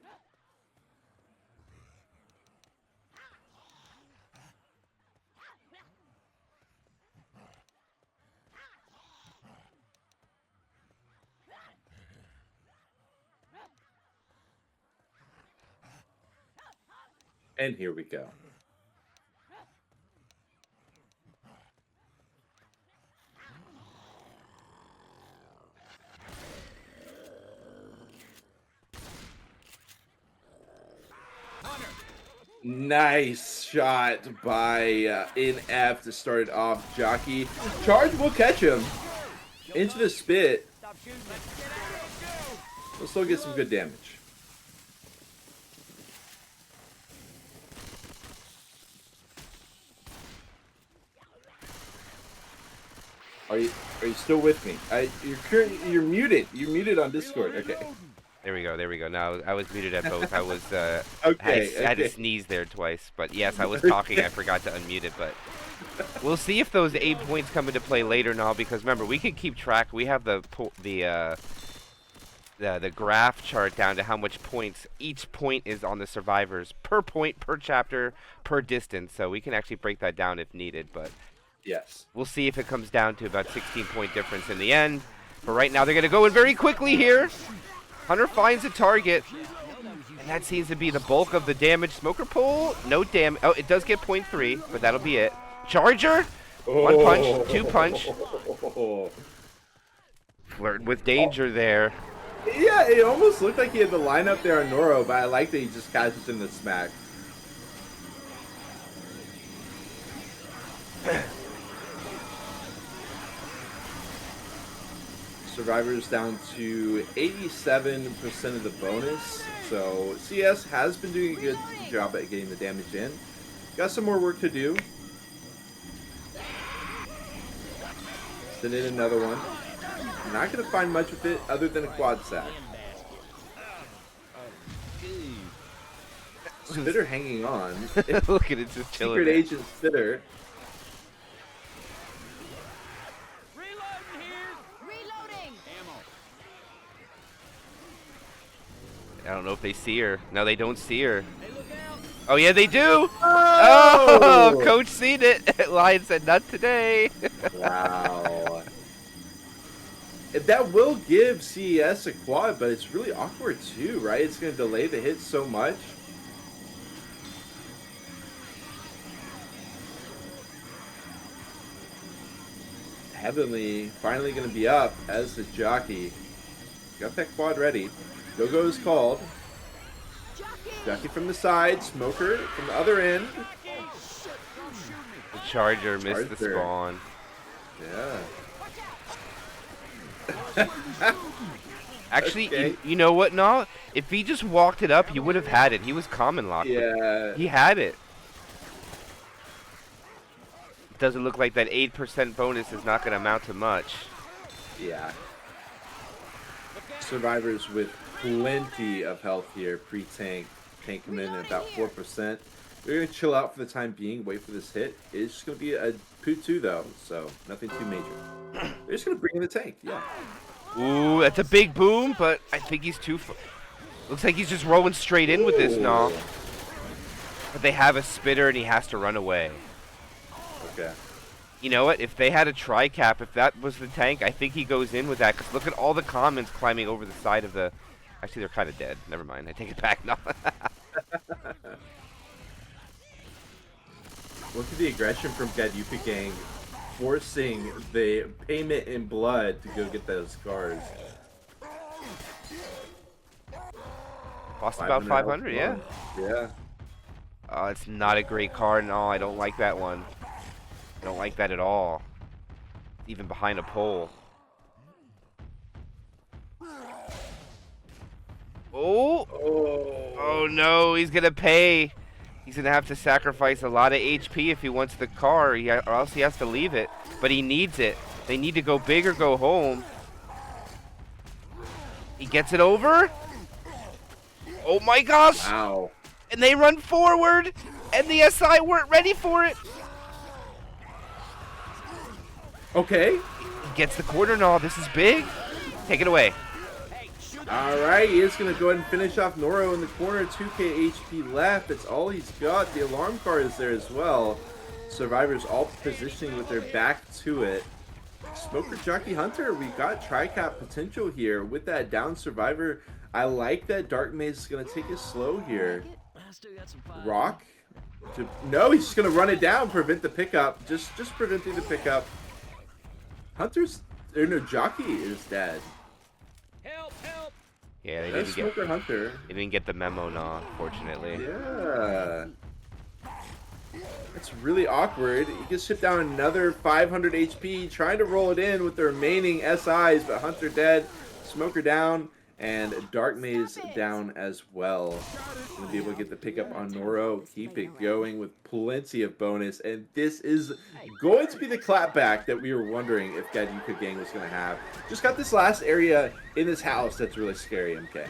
And here we go. Nice shot by NF to start it off. Jockey. Charge will catch him. Into the spit. We'll still get some good damage. Are you still with me? You're muted. You're muted on Discord. Okay.
There we go. There we go. Now I was muted at both. I was
Okay.
I had to sneeze there twice, but yes, I was talking. I forgot to unmute it, but we'll see if those 8 points come into play later now. Because remember, we can keep track. We have the graph chart down to how much points each point is on the survivors per point, per chapter, per distance. So we can actually break that down if needed. But
Yes.
we'll see if it comes down to about 16-point difference in the end. But right now, they're going to go in very quickly here. Hunter finds a target, and that seems to be the bulk of the damage. Smoker pole, no damage. Oh, it does get 0.3, but that'll be it. Charger, 1 punch, 2 punch. Flirting with danger there.
Yeah, it almost looked like he had the lineup there on Noro, but I like that he just catches in the smack. Survivors down to 87% of the bonus. So CS has been doing a good job at getting the damage in. Got some more work to do. Send in another one. Not going to find much with it other than a quad sack. Spitter hanging on.
Look at it, just chilling.
Secret Agent Spitter.
I don't know if they see her. No, they don't see her. Oh, yeah, they do. Oh, Coach seen it. Lion said, not today.
Wow. That will give CES a quad, but it's really awkward too, right? It's going to delay the hit so much. Heavenly finally going to be up as the jockey. Got that quad ready. Go-Go is called. Jockey from the side. Smoker from the other end.
The Charger missed the spawn.
Yeah.
Actually,
Okay.
you know what, no? If he just walked it up, he would have had it. He was common locked.
Yeah.
He had it. Doesn't look like that 8% bonus is not going to amount to much.
Yeah. Survivors with plenty of health here, pre-tank. Tank coming in at about 4%. They're going to chill out for the time being, wait for this hit. It's just going to be a Poo-2 though, so nothing too major. They're just going to bring in the tank, yeah.
Ooh, that's a big boom, but I think he's too... Looks like he's just rolling straight in with this now. But they have a spitter and he has to run away.
Okay.
You know what? If they had a tri-cap, if that was the tank, I think he goes in with that. Because look at all the commons climbing over the side of the... Actually, they're kind of dead. Never mind. I take it back now.
Look at the aggression from G4dyuka Gang, forcing the payment in blood to go get those scars.
Lost about 500, yeah.
Yeah.
Oh, it's not a great card. No, I don't like that one. I don't like that at all. Even behind a pole. Oh! Oh no, he's gonna pay. He's gonna have to sacrifice a lot of HP if he wants the car, or else he has to leave it. But he needs it. They need to go big or go home. He gets it over. Oh my gosh!
Wow.
And they run forward, and the SI weren't ready for it.
Okay.
He gets the quarter. No, this is big. Take it away.
All right, he is going to go ahead and finish off Noro in the corner. 2k HP left. That's all he's got. The alarm card is there as well. Survivors all positioning with their back to it. Smoker Jockey Hunter, we got tri-cap potential here with that down survivor. I like that Dark Maze is going to take it slow here. Rock? No, he's just going to run it down, prevent the pickup. Just preventing the pickup. Jockey is dead.
Help! Help!
Yeah, they
That's
didn't
Smoker Hunter.
they didn't get the memo, nah, unfortunately.
Yeah. That's really awkward. He gets shipped down another 500 HP, trying to roll it in with the remaining SIs, but Hunter dead, Smoker down, and Dark Maze down as well. Gonna be able to get the pickup on Noro, keep it going with plenty of bonus, and this is going to be the clapback that we were wondering if G4dyuka Gang was going to have. Just got this last area in this house that's really scary, MK.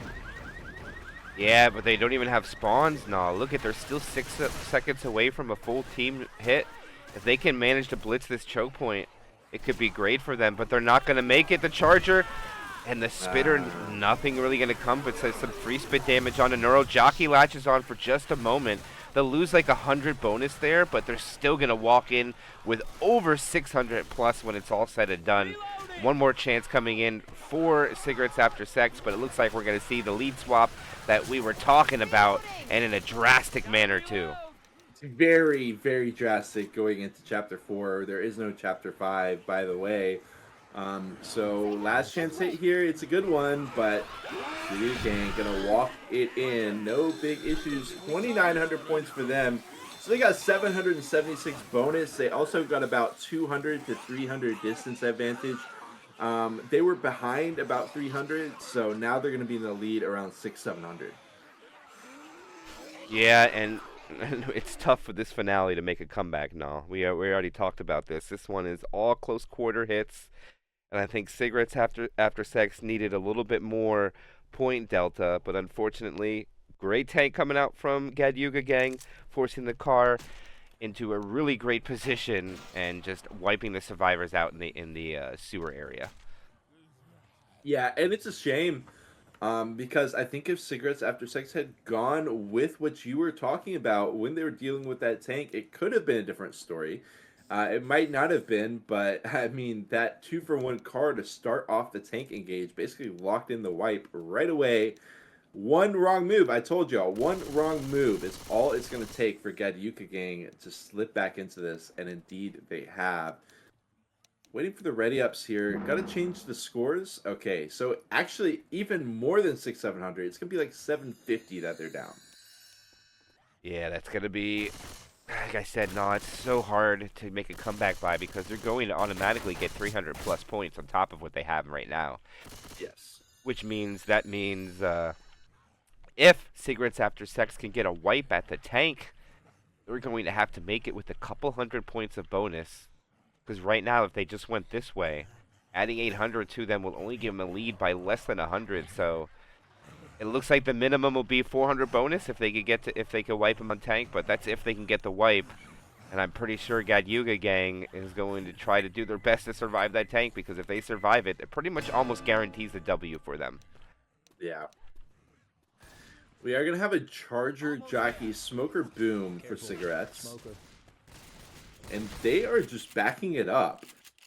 Yeah, but they don't even have spawns. Nah, look at, they're still 6 seconds away from a full team hit. If they can manage to blitz this choke point, it could be great for them, but they're not going to make it. The Charger and the Spitter, nothing really going to come but some free spit damage on the Noro. Jockey latches on for just a moment. They'll lose like 100 bonus there, but they're still going to walk in with over 600 plus when it's all said and done. One more chance coming in for Cigarettes After Sex, but it looks like we're going to see the lead swap that we were talking about, and in a drastic manner too.
It's very, very drastic going into Chapter 4. There is no Chapter 5, by the way. So last chance hit here, it's a good one, but G4dyuka Gang gonna walk it in. No big issues. 2,900 points for them. So they got 776 bonus. They also got about 200 to 300 distance advantage. They were behind about 300, so now they're going to be in the lead around 600-700.
Yeah, and it's tough for this finale to make a comeback. No, we already talked about this. This one is all close quarter hits, and I think Cigarettes After Sex needed a little bit more point delta, but unfortunately, great tank coming out from G4dyuka Gang, forcing the car into a really great position and just wiping the survivors out in the sewer area.
Yeah, and it's a shame because I think if Cigarettes After Sex had gone with what you were talking about when they were dealing with that tank, it could have been a different story. It might not have been, but I mean, that 2-for-1 car to start off the tank engage basically locked in the wipe right away. One wrong move, I told y'all, one wrong move is all it's going to take for G4dyuka Gang to slip back into this, and indeed they have. Waiting for the ready ups here. Got to change the scores. Okay, so actually even more than 600-700. It's going to be like 750 that they're down.
Yeah, that's going to be, like I said, no, it's so hard to make a comeback by because they're going to automatically get 300 plus points on top of what they have right now.
Yes.
Which means, if Cigarettes After Sex can get a wipe at the tank, they're going to have to make it with a couple hundred points of bonus. Because right now, if they just went this way, adding 800 to them will only give them a lead by less than 100. So it looks like the minimum will be 400 bonus if they could wipe them on tank. But that's if they can get the wipe. And I'm pretty sure G4dyuka Gang is going to try to do their best to survive that tank, because if they survive it, it pretty much almost guarantees the W for them.
Yeah. We are going to have a Charger Jockey Smoker Boom for Cigarettes. And they are just backing it up.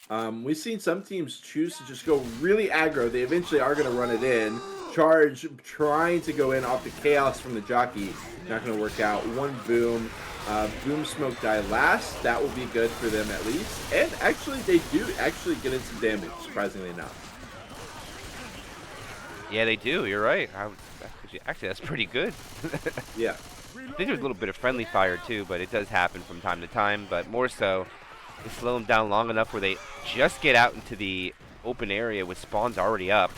We've seen some teams choose to just go really aggro. They eventually are going to run it in. Charge trying to go in off the chaos from the Jockey. Not going to work out. One Boom. Boom Smoke die last. That will be good for them at least. And actually, they do actually get in some damage, surprisingly enough.
Yeah, they do. You're right. Actually, that's pretty good.
Yeah.
I think there's a little bit of friendly fire too, but it does happen from time to time. But more so, they slow them down long enough where they just get out into the open area with spawns already up.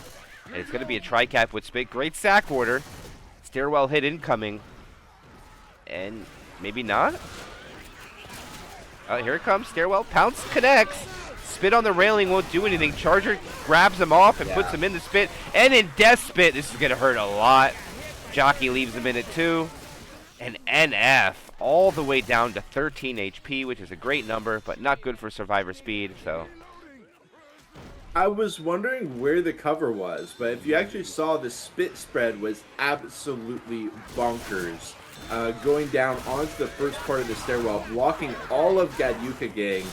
And it's going to be a tri-cap with Spit. Great sack order. Stairwell hit incoming. And maybe not. Here it comes. Stairwell. Pounce connects. Spit on the railing won't do anything. Charger grabs him off and puts him in the Spit. And in Death Spit, this is going to hurt a lot. Jockey leaves him in it too. And NF all the way down to 13 HP, which is a great number, but not good for survivor speed. So
I was wondering where the cover was, but if you actually saw, the spit spread was absolutely bonkers. Going down onto the first part of the stairwell, blocking all of G4dyuka Gang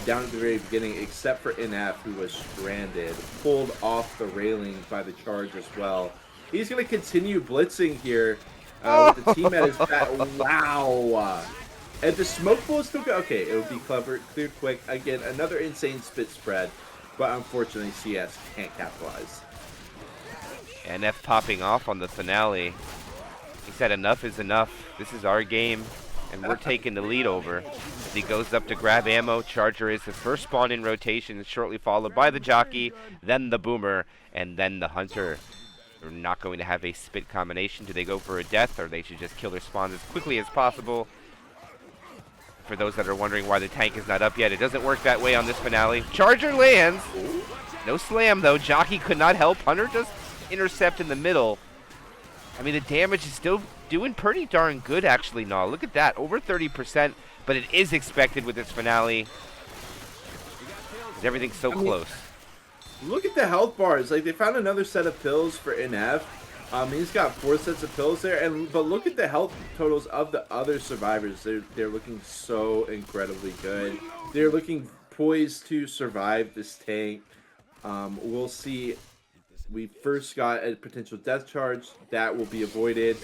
down at the very beginning, except for NF, who was stranded, pulled off the railing by the charge as well. He's going to continue blitzing here with the team at his back. Wow. And the smoke pool is still good. Okay, it would be cleared quick. Again, another insane spit spread. But unfortunately, CS can't capitalize.
NF popping off on the finale. He said enough is enough. This is our game, and we're taking the lead over. As he goes up to grab ammo, Charger is the first spawn in rotation, shortly followed by the Jockey, then the Boomer, and then the Hunter. They're not going to have a spit combination. Do they go for a death, or they should just kill their spawns as quickly as possible? For those that are wondering why the tank is not up yet, it doesn't work that way on this finale. Charger lands. No slam, though. Jockey could not help. Hunter just intercept in the middle. I mean, the damage is still doing pretty darn good, actually, Nah. Look at that. Over 30%, but it is expected with this finale. Everything's so close.
Look at the health bars. Like, they found another set of pills for NF. He's got 4 sets of pills there, but look at the health totals of the other survivors. They're looking so incredibly good. They're looking poised to survive this tank. We'll see. We first got a potential death charge that will be avoided.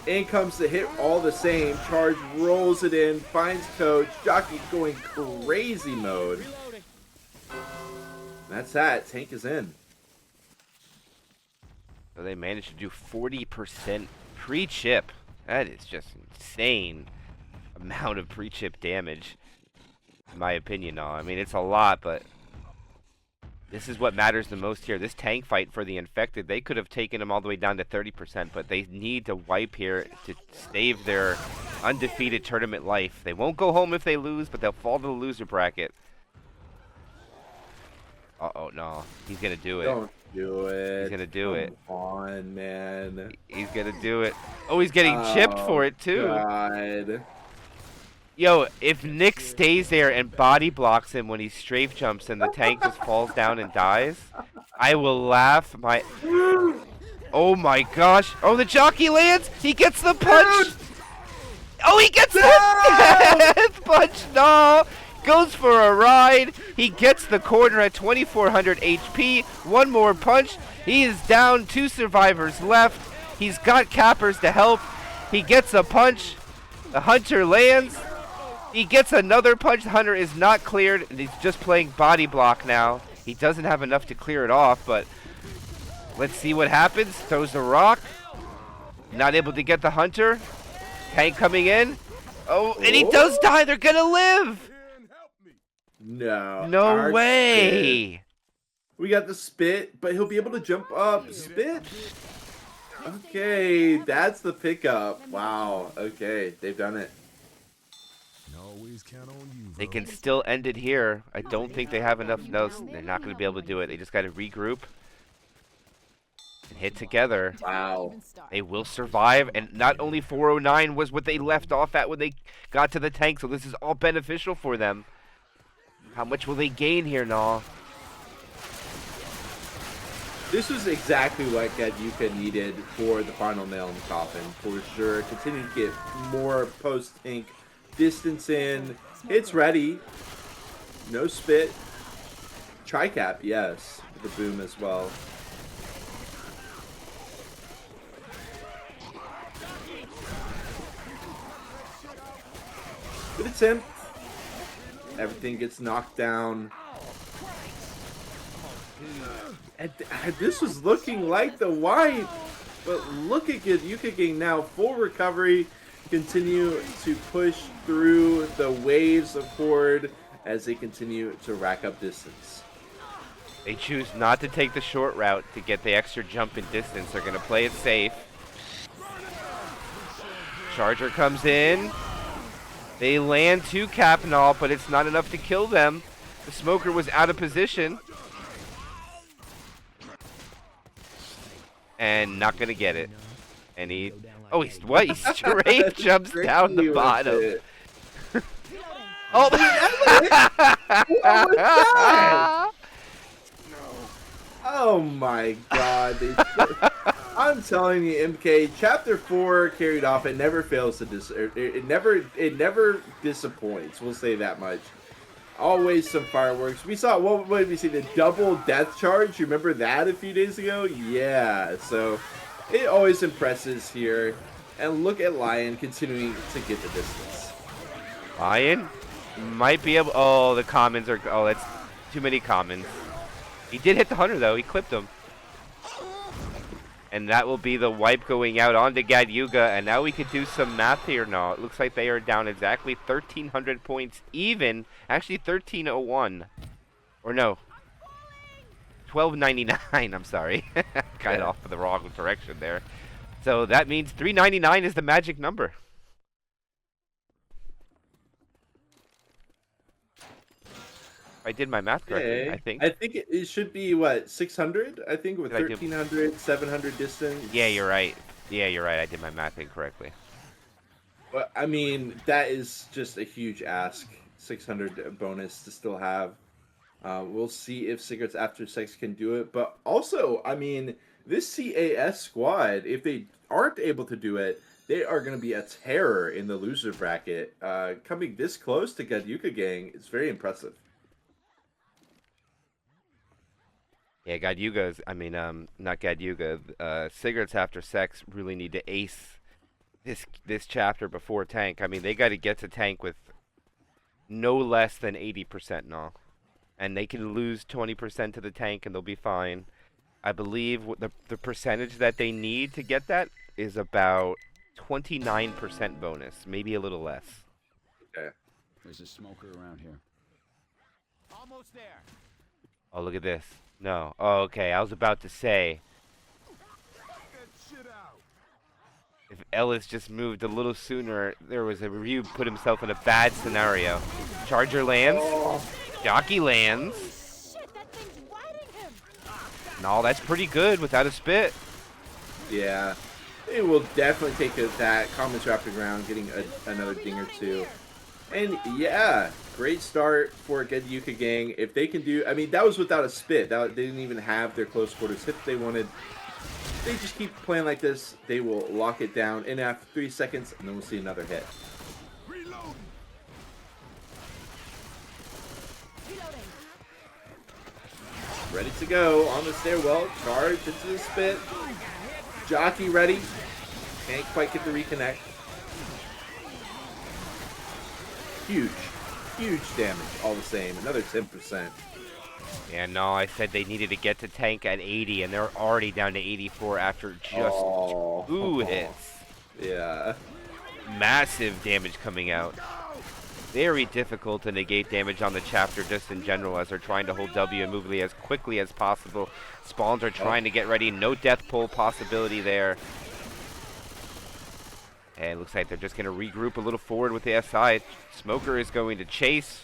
In comes the hit, all the same. Charge rolls it in, finds Coach. Jockey going crazy mode. That's that. Tank is in.
So they managed to do 40% pre-chip. That is just insane amount of pre-chip damage, in my opinion. Now, I mean, it's a lot, but this is what matters the most here. This tank fight for the infected, they could have taken them all the way down to 30%, but they need to wipe here to save their undefeated tournament life. They won't go home if they lose, but they'll fall to the loser bracket. Uh-oh, no. He's going to do it.
Don't do it.
He's going to do it.
Come on, man.
He's going to do it. Oh, he's getting chipped for it, too.
God.
Yo, if Nick stays there and body blocks him when he strafe jumps and the tank just falls down and dies, I will laugh my... Oh, my gosh. Oh, the Jockey lands. He gets the punch. Oh, he gets the death punch. No. Goes for a ride. He gets the corner at 2400 HP. One more punch. He is down. 2 survivors left. He's got cappers to help. He gets a punch. The Hunter lands. He gets another punch. The Hunter is not cleared. And he's just playing body block now. He doesn't have enough to clear it off, but let's see what happens. Throws the rock. Not able to get the Hunter. Tank coming in. Oh, and he does die. They're gonna live.
No.
No way.
Spit. We got the spit, but he'll be able to jump up. Spit? Okay, that's the pickup. Wow. Okay, they've done it.
They can still end it here. I don't think they have enough. No, they're not going to be able to do it. They just got to regroup and hit together.
Wow.
They will survive, and not only 409 was what they left off at when they got to the tank, so this is all beneficial for them. How much will they gain here, Nah?
This was exactly what G4dyuka needed for the final nail in the coffin, for sure. Continue to get more post-tank distance in. It's ready. No spit. Tri-cap, yes. The boom as well. Good attempt. Everything gets knocked down. And this was looking like the wipe. But look at G4dyuka Gang now. Full recovery. Continue to push through the waves of Horde as they continue to rack up distance.
They choose not to take the short route to get the extra jump in distance. They're going to play it safe. Charger comes in. They land 2 cap and all, but it's not enough to kill them. The smoker was out of position. And not going to get it. And he... Oh, he's what? He straight jumps down the bottom. Oh,
what was that? Oh my god. I'm telling you, MK, Chapter 4 carried off. It never fails to it never disappoints. We'll say that much. Always some fireworks. We saw, what did we see? The double death charge. You remember that a few days ago? Yeah. So it always impresses here. And look at Lion continuing to get the distance.
Lion might be able. Oh, the commons are. Oh, that's too many commons. He did hit the hunter though. He clipped him. And that will be the wipe going out onto GadYuga. And now we could do some math here. No, it looks like they are down exactly 1,300 points even. Actually, 1,301. Or no. 1,299. I'm sorry. Kind of off in the wrong direction there. So that means 399 is the magic number. I did my math correctly, I think.
I think it should be, what, 600? I think with
Did I do-
1,300, 700 distance.
Yeah, you're right. Yeah, you're right. I did my math incorrectly.
But, I mean, that is just a huge ask. 600 bonus to still have. We'll see if Cigarettes After Sex can do it. But also, I mean, this CAS squad, if they aren't able to do it, they are going to be a terror in the loser bracket. Coming this close to GadYuka Gang is very impressive.
Yeah, GadYuga's, I mean, not GadYuga. Cigarettes After Sex really need to ace this chapter before tank. I mean, they got to get to tank with no less than 80% now. And they can lose 20% to the tank and they'll be fine. I believe the percentage that they need to get that is about 29% bonus, maybe a little less.
Okay.
There's a smoker around here. Almost there.
Oh, look at this. No. Oh, okay. I was about to say, if Ellis just moved a little sooner, there was a review put himself in a bad scenario. Charger lands. Jockey lands.
Shit, that thing's riding him.
No, that's pretty good without a spit.
Yeah. It will definitely take that. Comments wrapped around, getting another ding or two. And yeah, great start for GadYuka Gang. If they can do, I mean, that was without a spit. They didn't even have their close quarters hit they wanted. If they just keep playing like this, they will lock it down in after 3 seconds, and then we'll see another hit. Ready to go on the stairwell. Charge into the spit. Jockey ready. Can't quite get the reconnect. Huge damage all the same. Another 10%.
Yeah, no, I said they needed to get to tank at 80, and they're already down to 84 after just 2 hits.
Yeah.
Massive damage coming out. Very difficult to negate damage on the chapter just in general as they're trying to hold W and move as quickly as possible. Spawns are trying to get ready. No death pull possibility there. And it looks like they're just going to regroup a little forward with the SI. Smoker is going to chase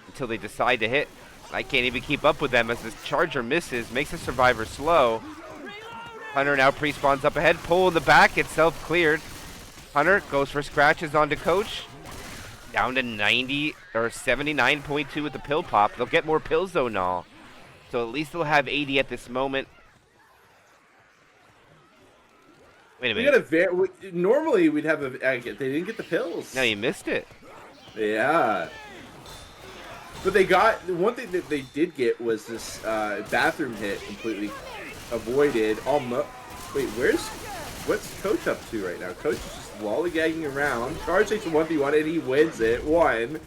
until they decide to hit. I can't even keep up with them as this charger misses, makes the survivor slow. Hunter now pre-spawns up ahead. Pull in the back, it's self-cleared. Hunter goes for scratches onto Coach. Down to 90 or 79.2 with the pill pop. They'll get more pills though now. So at least they'll have 80 at this moment. Wait a minute.
Normally we'd have they didn't get the pills.
No, you missed it.
Yeah. But they got, one thing that they did get was this bathroom hit completely avoided. Wait, what's Coach up to right now? Coach is just lollygagging around. Charge takes a 1v1 and he wins it. 1,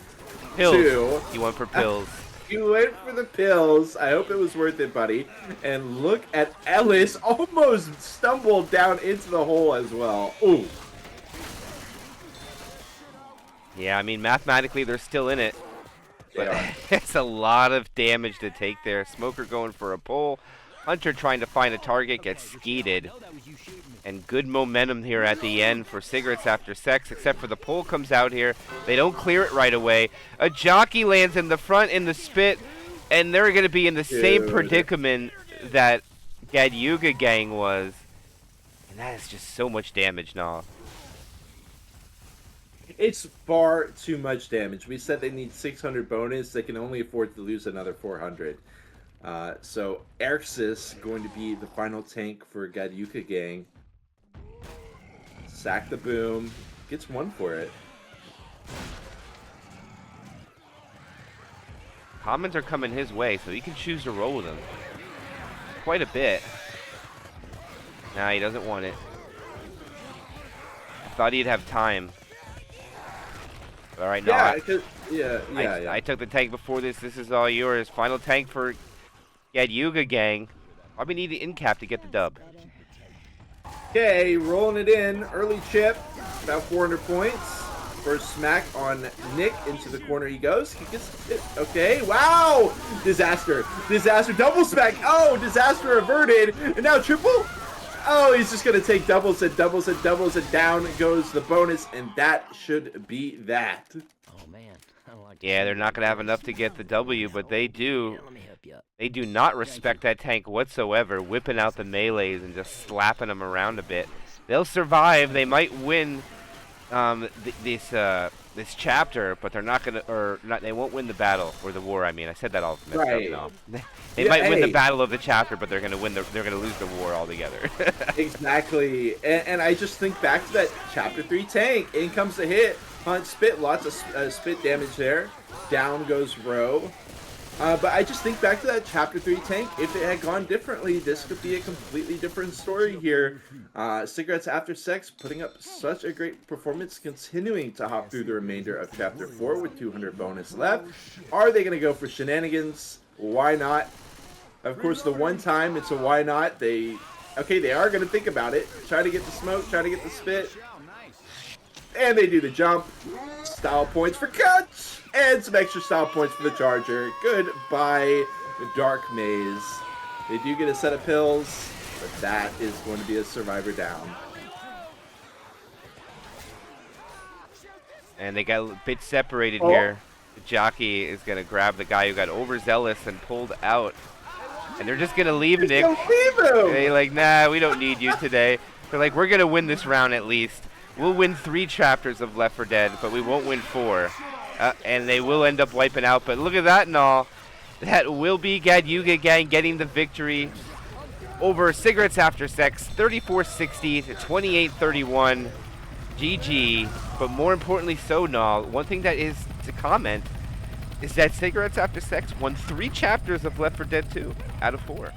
Pills.
2.
He went for pills.
You went for the pills. I hope it was worth it, buddy. And look at Ellis almost stumbled down into the hole as well. Ooh.
Yeah, I mean, mathematically, they're still in it. But
Yeah.
it's a lot of damage to take there. Smoker going for a pull. Hunter trying to find a target, gets skeeted. And good momentum here at the end for Cigarettes After Sex, except for the pull comes out here. They don't clear it right away. A jockey lands in the front in the spit, and they're going to be in the same predicament that GadYuka Gang was. And that is just so much damage now.
It's far too much damage. We said they need 600 bonus. They can only afford to lose another 400. So Erxis going to be the final tank for Gadyuka Gang. Sack the boom. Gets one for it.
Commons are coming his way, so he can choose to roll with them. Quite a bit. Nah, he doesn't want it. I thought he'd have time. All right, no.
Yeah,
I took the tank before this. This is all yours. Final tank for Gadyuka Gang. Probably need the in cap to get the dub.
Okay, rolling it in. Early chip. About 400 points. First smack on Nick. Into the corner he goes. He gets it. Okay, wow! Disaster. Disaster. Double smack. Oh, disaster averted. And now triple. Oh, he's just going to take doubles and doubles and doubles, and down goes the bonus, and that should be that.
Oh man, I don't like to
Yeah, they're not going to have enough to get the W, but they do.
Let me help you up.
They do not respect that tank whatsoever, whipping out the melees and just slapping them around a bit. They'll survive. They might win this chapter, but they're not gonna, or not. They won't win the battle or the war. I mean, I said that all messed
Right.
up now. They might win the battle of the chapter, but they're gonna win the. They're gonna lose the war altogether.
Exactly. And I just think back to that Chapter 3 tank. In comes the hit. Hunt spit. Lots of spit damage there. Down goes Row. But I just think back to that Chapter 3 tank. If it had gone differently, this could be a completely different story here. Cigarettes After Sex putting up such a great performance, continuing to hop through the remainder of Chapter 4 with 200 bonus left. Are they going to go for shenanigans? Why not? Of course, the one time it's a why not. They are going to think about it. Try to get the smoke, try to get the spit. And they do the jump. Style points for Kutch. And some extra style points for the Charger. Goodbye, Dark Maze. They do get a set of pills, but that is going to be a survivor down.
And they got a bit separated here. The jockey is going to grab the guy who got overzealous and pulled out. And they're just going to leave Nick. They're like, nah, we don't need you today. They're like, we're going to win this round at least. We'll win 3 chapters of Left 4 Dead, but we won't win 4. And they will end up wiping out. But look at that and all. That will be Gadyuka Gang getting the victory over Cigarettes After Sex, 34-60 to 28-31. GG. But more importantly so, Null, one thing that is to comment is that Cigarettes After Sex won 3 chapters of Left 4 Dead 2 out of 4.